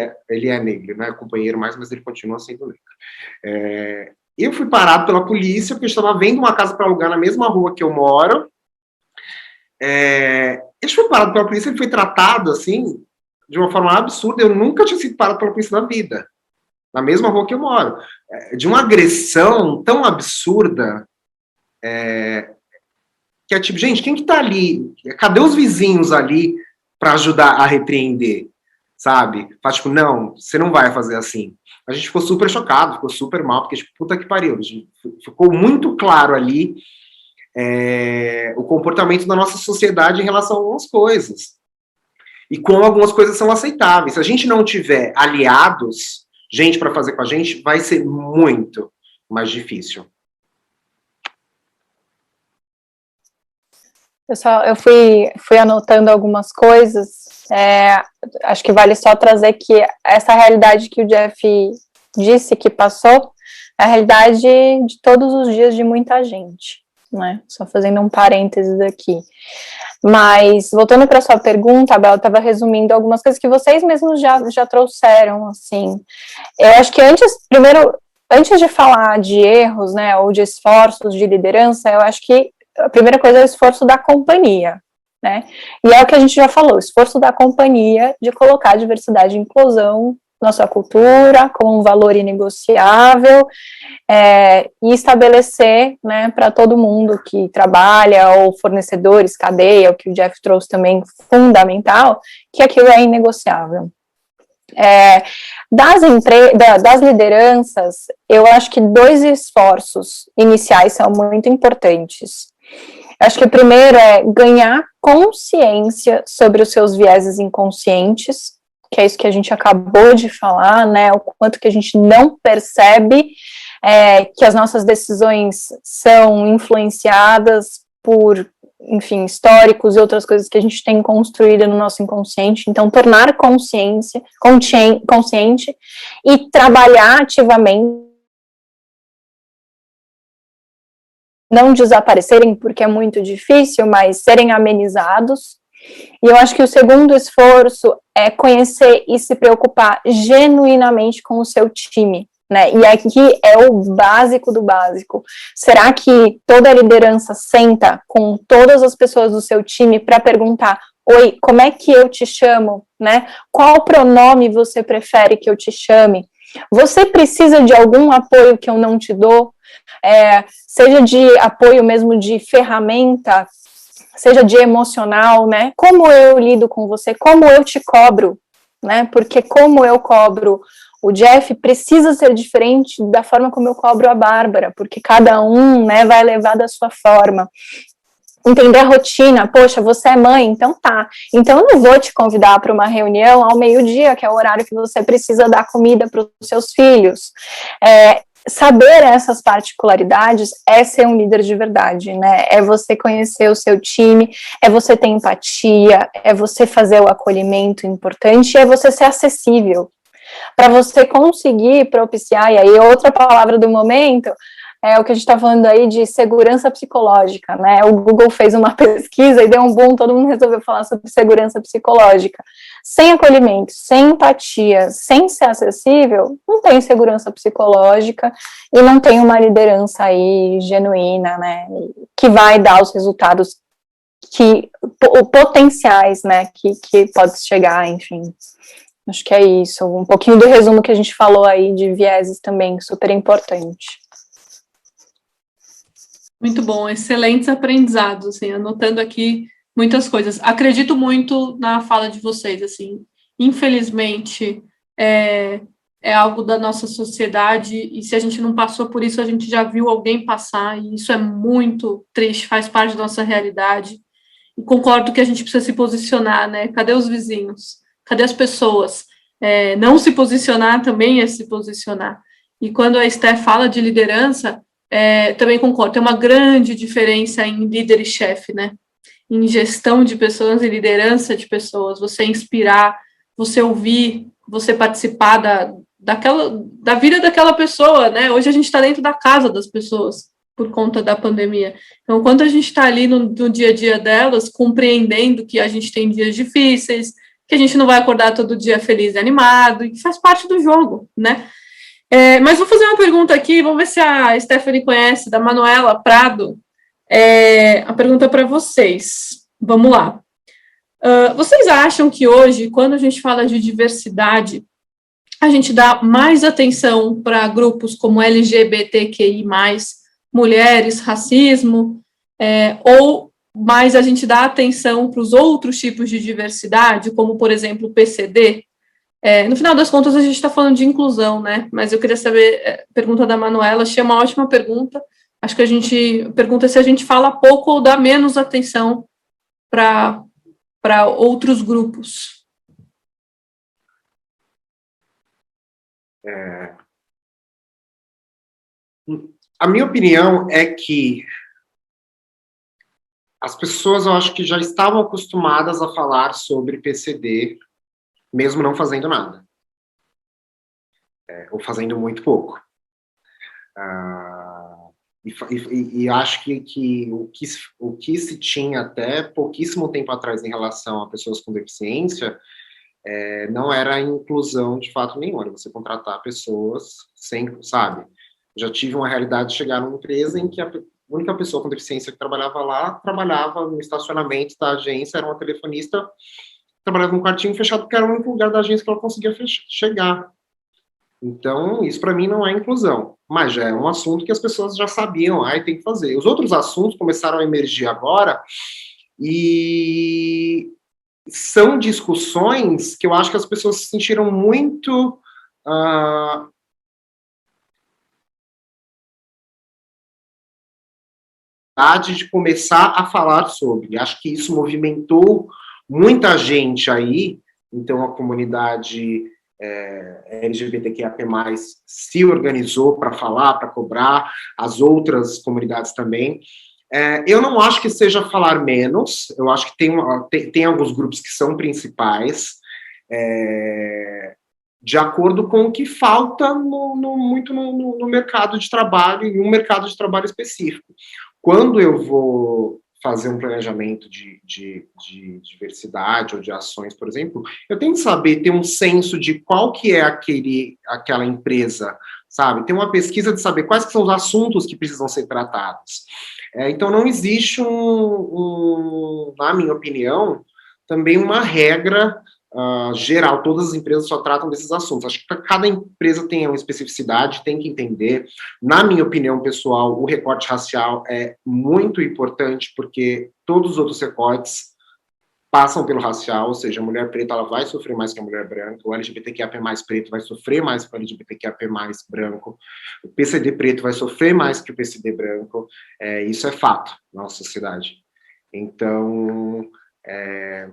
é negro, não é companheiro mais, mas ele continua sendo negro. Eu fui parado pela polícia porque eu estava vendo uma casa para alugar na mesma rua que eu moro. Ele foi parado pela polícia, ele foi tratado, assim, de uma forma absurda. Eu nunca tinha sido parado pela polícia na vida. Na mesma rua que eu moro. De uma agressão tão absurda, que é tipo, gente, quem que tá ali? Cadê os vizinhos ali para ajudar a repreender, sabe? Faz tipo, não, você não vai fazer assim. A gente ficou super chocado, ficou super mal, porque, tipo, puta que pariu. Ficou muito claro ali o comportamento da nossa sociedade em relação a algumas coisas. E como algumas coisas são aceitáveis. Se a gente não tiver aliados, gente para fazer com a gente, vai ser muito mais difícil. Pessoal, eu fui anotando algumas coisas, acho que vale só trazer que essa realidade que o Jeff disse que passou, é a realidade de todos os dias de muita gente, né? Só fazendo um parênteses aqui. Mas, voltando para a sua pergunta, a Bela estava resumindo algumas coisas que vocês mesmos já trouxeram, assim. Eu acho que antes de falar de erros, né, ou de esforços de liderança, eu acho que a primeira coisa é o esforço da companhia, né? E é o que a gente já falou, o esforço da companhia de colocar diversidade e inclusão na sua cultura como um valor inegociável e estabelecer, né, para todo mundo que trabalha, ou fornecedores, cadeia, o que o Jeff trouxe também fundamental, que aquilo é inegociável. Das lideranças, eu acho que 2 esforços iniciais são muito importantes. Acho que o primeiro é ganhar consciência sobre os seus vieses inconscientes, que é isso que a gente acabou de falar, né, o quanto que a gente não percebe que as nossas decisões são influenciadas por, enfim, históricos e outras coisas que a gente tem construído no nosso inconsciente. Então, tornar consciente e trabalhar ativamente, não desaparecerem, porque é muito difícil, mas serem amenizados. E eu acho que o segundo esforço é conhecer e se preocupar genuinamente com o seu time, né? E aqui é o básico do básico. Será que toda a liderança senta com todas as pessoas do seu time para perguntar: oi, como é que eu te chamo, né? Qual pronome você prefere que eu te chame? Você precisa de algum apoio que eu não te dou? Seja de apoio mesmo de ferramenta, seja de emocional, né? Como eu lido com você, como eu te cobro, né? Porque como eu cobro o Jeff precisa ser diferente da forma como eu cobro a Bárbara, porque cada um, né, vai levar da sua forma. Entender a rotina, poxa, você é mãe, então tá. Então eu não vou te convidar para uma reunião ao meio-dia, que é o horário que você precisa dar comida para os seus filhos. Saber essas particularidades é ser um líder de verdade, né? É você conhecer o seu time, é você ter empatia, é você fazer o acolhimento importante, é você ser acessível. Para você conseguir propiciar, e aí outra palavra do momento, é o que a gente está falando aí de segurança psicológica, né? O Google fez uma pesquisa e deu um boom, todo mundo resolveu falar sobre segurança psicológica. Sem acolhimento, sem empatia, sem ser acessível, não tem segurança psicológica e não tem uma liderança aí genuína, né? Que vai dar os resultados potenciais, né? Que pode chegar, enfim. Acho que é isso. Um pouquinho do resumo que a gente falou aí de vieses também, super importante. Muito bom, excelentes aprendizados, assim, anotando aqui muitas coisas. Acredito muito na fala de vocês, assim, infelizmente é algo da nossa sociedade e se a gente não passou por isso, a gente já viu alguém passar e isso é muito triste, faz parte da nossa realidade. E concordo que a gente precisa se posicionar, né? Cadê os vizinhos? Cadê as pessoas? Não se posicionar também é se posicionar. E quando a Steph fala de liderança, também concordo, tem uma grande diferença em líder e chefe, né? Em gestão de pessoas e liderança de pessoas, você inspirar, você ouvir, você participar da vida daquela pessoa, né? Hoje a gente está dentro da casa das pessoas por conta da pandemia. Então, quando a gente está ali no dia a dia delas, compreendendo que a gente tem dias difíceis, que a gente não vai acordar todo dia feliz e animado, e que faz parte do jogo, né? Mas vou fazer uma pergunta aqui, vamos ver se a Stephanie conhece, da Manuela Prado. A pergunta para vocês. Vamos lá. Vocês acham que hoje, quando a gente fala de diversidade, a gente dá mais atenção para grupos como LGBTQI+, mulheres, racismo, ou mais a gente dá atenção para os outros tipos de diversidade, como, por exemplo, o PCD? No final das contas, a gente está falando de inclusão, né? Mas eu queria saber, pergunta da Manuela, achei uma ótima pergunta. Acho que a gente pergunta se a gente fala pouco ou dá menos atenção para outros grupos. A minha opinião é que as pessoas, eu acho que já estavam acostumadas a falar sobre PCD, mesmo não fazendo nada. Ou fazendo muito pouco. E acho que o que se tinha até pouquíssimo tempo atrás em relação a pessoas com deficiência não era a inclusão de fato nenhum, era você contratar pessoas sem, sabe? Já tive uma realidade de chegar numa empresa em que a única pessoa com deficiência que trabalhava lá, trabalhava no estacionamento da agência, era uma telefonista, trabalhava num quartinho fechado, porque era o único lugar da agência que ela conseguia chegar. Então, isso para mim não é inclusão, mas já é um assunto que as pessoas já sabiam, tem que fazer. Os outros assuntos começaram a emergir agora, e são discussões que eu acho que as pessoas se sentiram muito de começar a falar sobre. Acho que isso movimentou muita gente aí, então a comunidade LGBTQIAP+, se organizou para falar, para cobrar, as outras comunidades também. Eu não acho que seja falar menos, eu acho que tem alguns grupos que são principais, de acordo com o que falta muito no mercado de trabalho, em um mercado de trabalho específico. Quando eu vou fazer um planejamento de diversidade ou de ações, por exemplo, eu tenho que saber, ter um senso de qual que é aquela empresa, sabe? Tem uma pesquisa de saber quais que são os assuntos que precisam ser tratados. Então, não existe, na minha opinião, também uma regra geral, todas as empresas só tratam desses assuntos. Acho que cada empresa tem uma especificidade, tem que entender. Na minha opinião pessoal, o recorte racial é muito importante, porque todos os outros recortes passam pelo racial, ou seja, a mulher preta ela vai sofrer mais que a mulher branca, o LGBTQIAP+ preto vai sofrer mais que o LGBTQIAP+ branco, o PCD preto vai sofrer mais que o PCD branco, isso é fato na nossa sociedade. Então,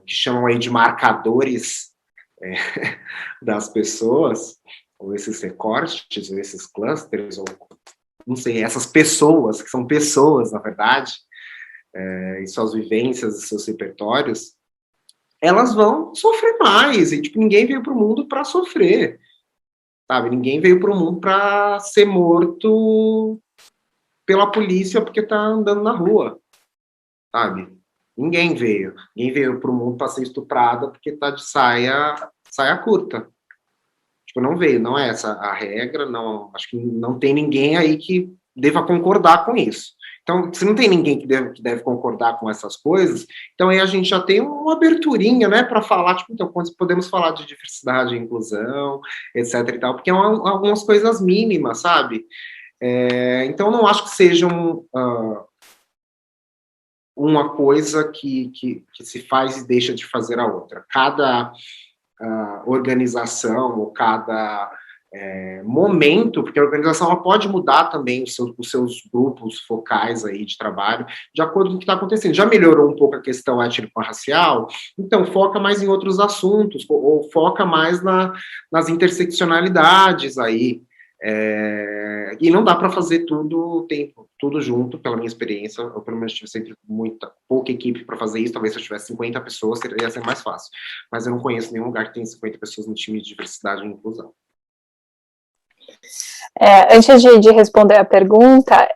que chamam aí de marcadores das pessoas, ou esses recortes, ou esses clusters, ou não sei, essas pessoas, que são pessoas, na verdade, e suas vivências e seus repertórios, elas vão sofrer mais, e tipo, ninguém veio para o mundo para sofrer, sabe? Ninguém veio para o mundo para ser morto pela polícia porque tá andando na rua, sabe? Ninguém veio para o mundo para ser estuprada porque tá de saia curta. Tipo, não veio, não é essa a regra, não, acho que não tem ninguém aí que deva concordar com isso. Então, se não tem ninguém que deve concordar com essas coisas, então aí a gente já tem uma aberturinha, né, para falar, tipo, então, podemos falar de diversidade e inclusão, etc e tal, porque é algumas coisas mínimas, sabe? Então, não acho que sejam uma coisa que se faz e deixa de fazer a outra. Cada organização ou cada momento, porque a organização ela pode mudar também os seus grupos focais aí de trabalho, de acordo com o que está acontecendo. Já melhorou um pouco a questão étnico-racial, então foca mais em outros assuntos, ou foca mais nas interseccionalidades aí, e não dá para fazer tudo junto, pela minha experiência. Eu pelo menos tive sempre pouca equipe para fazer isso. Talvez se eu tivesse 50 pessoas seria ser mais fácil, mas eu não conheço nenhum lugar que tenha 50 pessoas no time de diversidade e inclusão. Antes de responder a pergunta,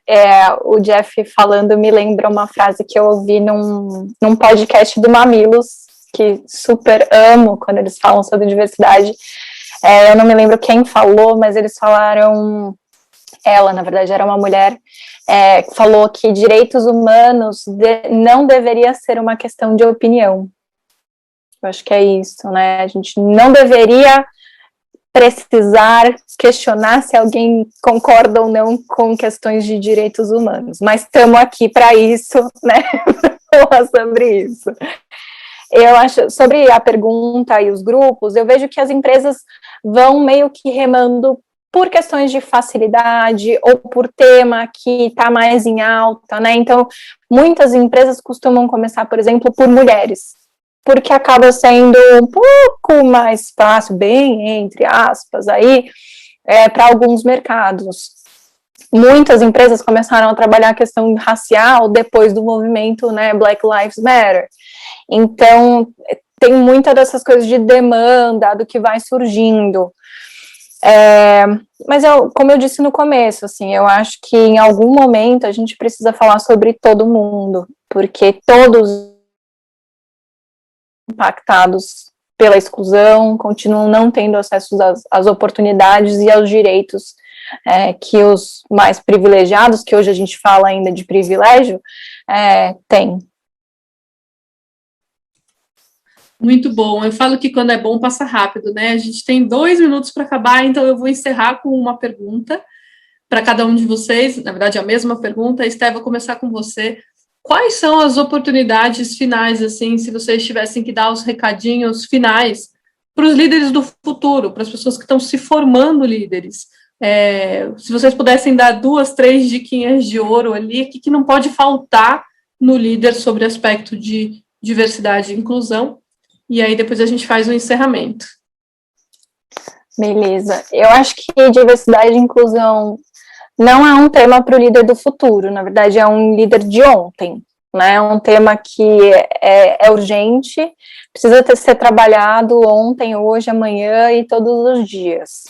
o Jeff falando me lembra uma frase que eu ouvi num podcast do Mamilos, que super amo quando eles falam sobre diversidade. Eu não me lembro quem falou, mas eles falaram, ela, na verdade, era uma mulher, falou que direitos humanos não deveria ser uma questão de opinião. Eu acho que é isso, né? A gente não deveria precisar questionar se alguém concorda ou não com questões de direitos humanos, mas estamos aqui para isso, né? Falar sobre isso. Eu acho, sobre a pergunta e os grupos, eu vejo que as empresas vão meio que remando por questões de facilidade ou por tema que está mais em alta, né? Então, muitas empresas costumam começar, por exemplo, por mulheres, porque acaba sendo um pouco mais fácil, bem entre aspas, aí, para alguns mercados. Muitas empresas começaram a trabalhar a questão racial depois do movimento, né, Black Lives Matter. Então, tem muitas dessas coisas de demanda, do que vai surgindo. Mas, como eu disse no começo, assim, eu acho que em algum momento a gente precisa falar sobre todo mundo, porque todos impactados pela exclusão continuam não tendo acesso às oportunidades e aos direitos que os mais privilegiados, que hoje a gente fala ainda de privilégio, têm. Muito bom. Eu falo que quando é bom passa rápido, né? A gente tem 2 minutos para acabar, então eu vou encerrar com uma pergunta para cada um de vocês. Na verdade, a mesma pergunta. Esté, vou começar com você. Quais são as oportunidades finais, assim, se vocês tivessem que dar os recadinhos finais para os líderes do futuro, para as pessoas que estão se formando líderes? Se vocês pudessem dar 2, 3 diquinhas de ouro ali, o que não pode faltar no líder sobre aspecto de diversidade e inclusão? E aí depois a gente faz o encerramento. Beleza. Eu acho que diversidade e inclusão não é um tema para o líder do futuro, na verdade é um líder de ontem, né? É um tema que é urgente, precisa ser trabalhado ontem, hoje, amanhã e todos os dias.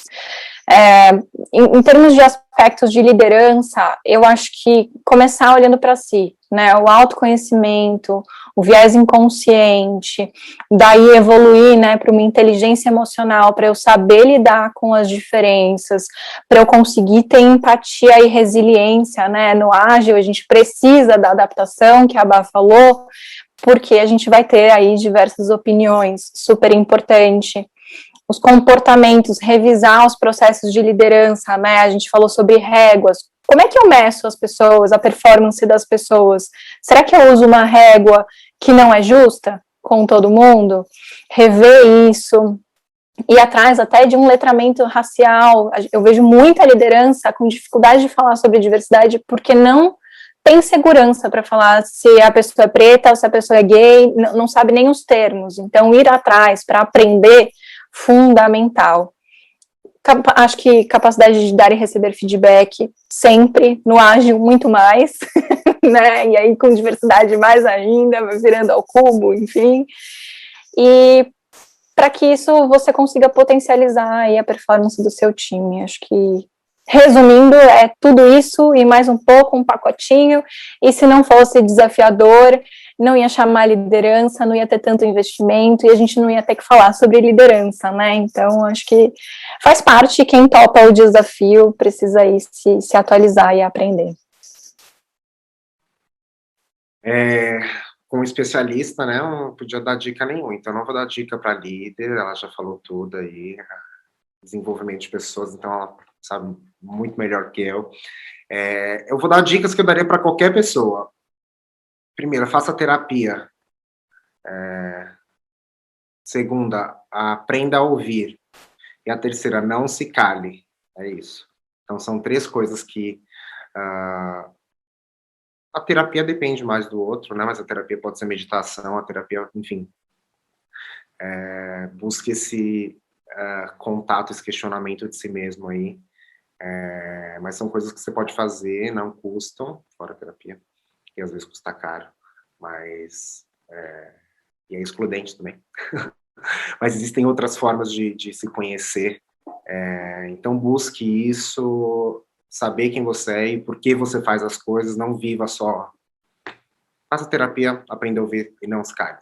Em termos de aspectos de liderança, eu acho que começar olhando para si, né? O autoconhecimento, o viés inconsciente, daí evoluir, né, para uma inteligência emocional, para eu saber lidar com as diferenças, para eu conseguir ter empatia e resiliência, né? No ágil, a gente precisa da adaptação, que a Bá falou, porque a gente vai ter aí diversas opiniões, super importante. Os comportamentos, revisar os processos de liderança, né? A gente falou sobre réguas. Como é que eu meço as pessoas, a performance das pessoas? Será que eu uso uma régua que não é justa com todo mundo? Rever isso, ir atrás até de um letramento racial. Eu vejo muita liderança com dificuldade de falar sobre diversidade porque não tem segurança para falar se a pessoa é preta ou se a pessoa é gay, não sabe nem os termos. Então, ir atrás para aprender, fundamental. Acho que capacidade de dar e receber feedback, sempre, no ágil, muito mais, né, e aí com diversidade mais ainda, virando ao cubo, enfim, e para que isso você consiga potencializar aí a performance do seu time. Acho que, resumindo, é tudo isso e mais um pouco, um pacotinho, e se não fosse desafiador, não ia chamar liderança, não ia ter tanto investimento e a gente não ia ter que falar sobre liderança, né? Então, acho que faz parte, quem topa o desafio precisa aí se atualizar e aprender. Como especialista, né, eu não podia dar dica nenhuma, então não vou dar dica para líder, ela já falou tudo aí, desenvolvimento de pessoas, então ela sabe muito melhor que eu. Eu vou dar dicas que eu daria para qualquer pessoa. Primeiro, faça terapia. Segunda, aprenda a ouvir. E a terceira, não se cale. É isso. Então, são 3 coisas que... a terapia depende mais do outro, né? Mas a terapia pode ser meditação, a terapia, enfim. Busque esse contato, esse questionamento de si mesmo aí. Mas são coisas que você pode fazer, não custam, fora a terapia, que às vezes custa caro, mas e é excludente também. Mas existem outras formas de se conhecer Então, busque isso, saber quem você é e por que você faz as coisas, não viva só. Faça terapia, aprenda a ouvir e não se cale.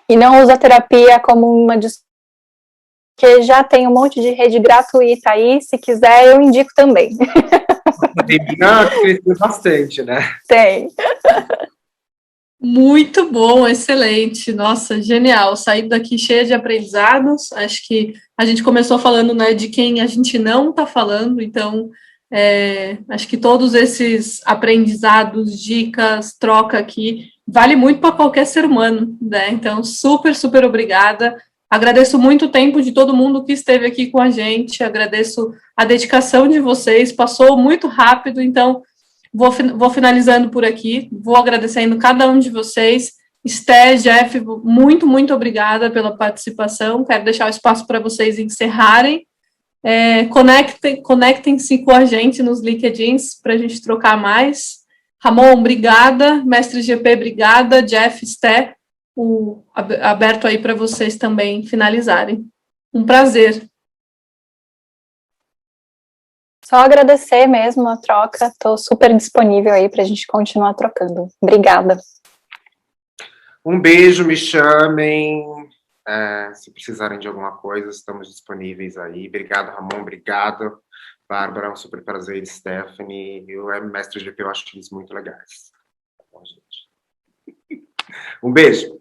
E não usa a terapia como uma desculpa, porque já tem um monte de rede gratuita aí, se quiser eu indico também. A pandemia cresceu bastante, né? Tem. Muito bom, excelente, nossa, genial, saí daqui cheia de aprendizados, acho que a gente começou falando, né, de quem a gente não está falando, então, acho que todos esses aprendizados, dicas, troca aqui, vale muito para qualquer ser humano, né, então, super, super obrigada, agradeço muito o tempo de todo mundo que esteve aqui com a gente, agradeço a dedicação de vocês, passou muito rápido, então, vou finalizando por aqui, vou agradecendo cada um de vocês. Sté, Jeff, muito, muito obrigada pela participação. Quero deixar o espaço para vocês encerrarem. Conectem-se com a gente nos LinkedIns para a gente trocar mais. Ramon, obrigada. Mestre GP, obrigada. Jeff, Sté, aberto aí para vocês também finalizarem. Um prazer. Só agradecer mesmo a troca, estou super disponível aí para a gente continuar trocando. Obrigada. Um beijo, me chamem. Se precisarem de alguma coisa, estamos disponíveis aí. Obrigado, Ramon, obrigado. Bárbara, um super prazer. Stephanie e o Mestre GP, eu acho eles muito legais. Tá bom, gente? Um beijo.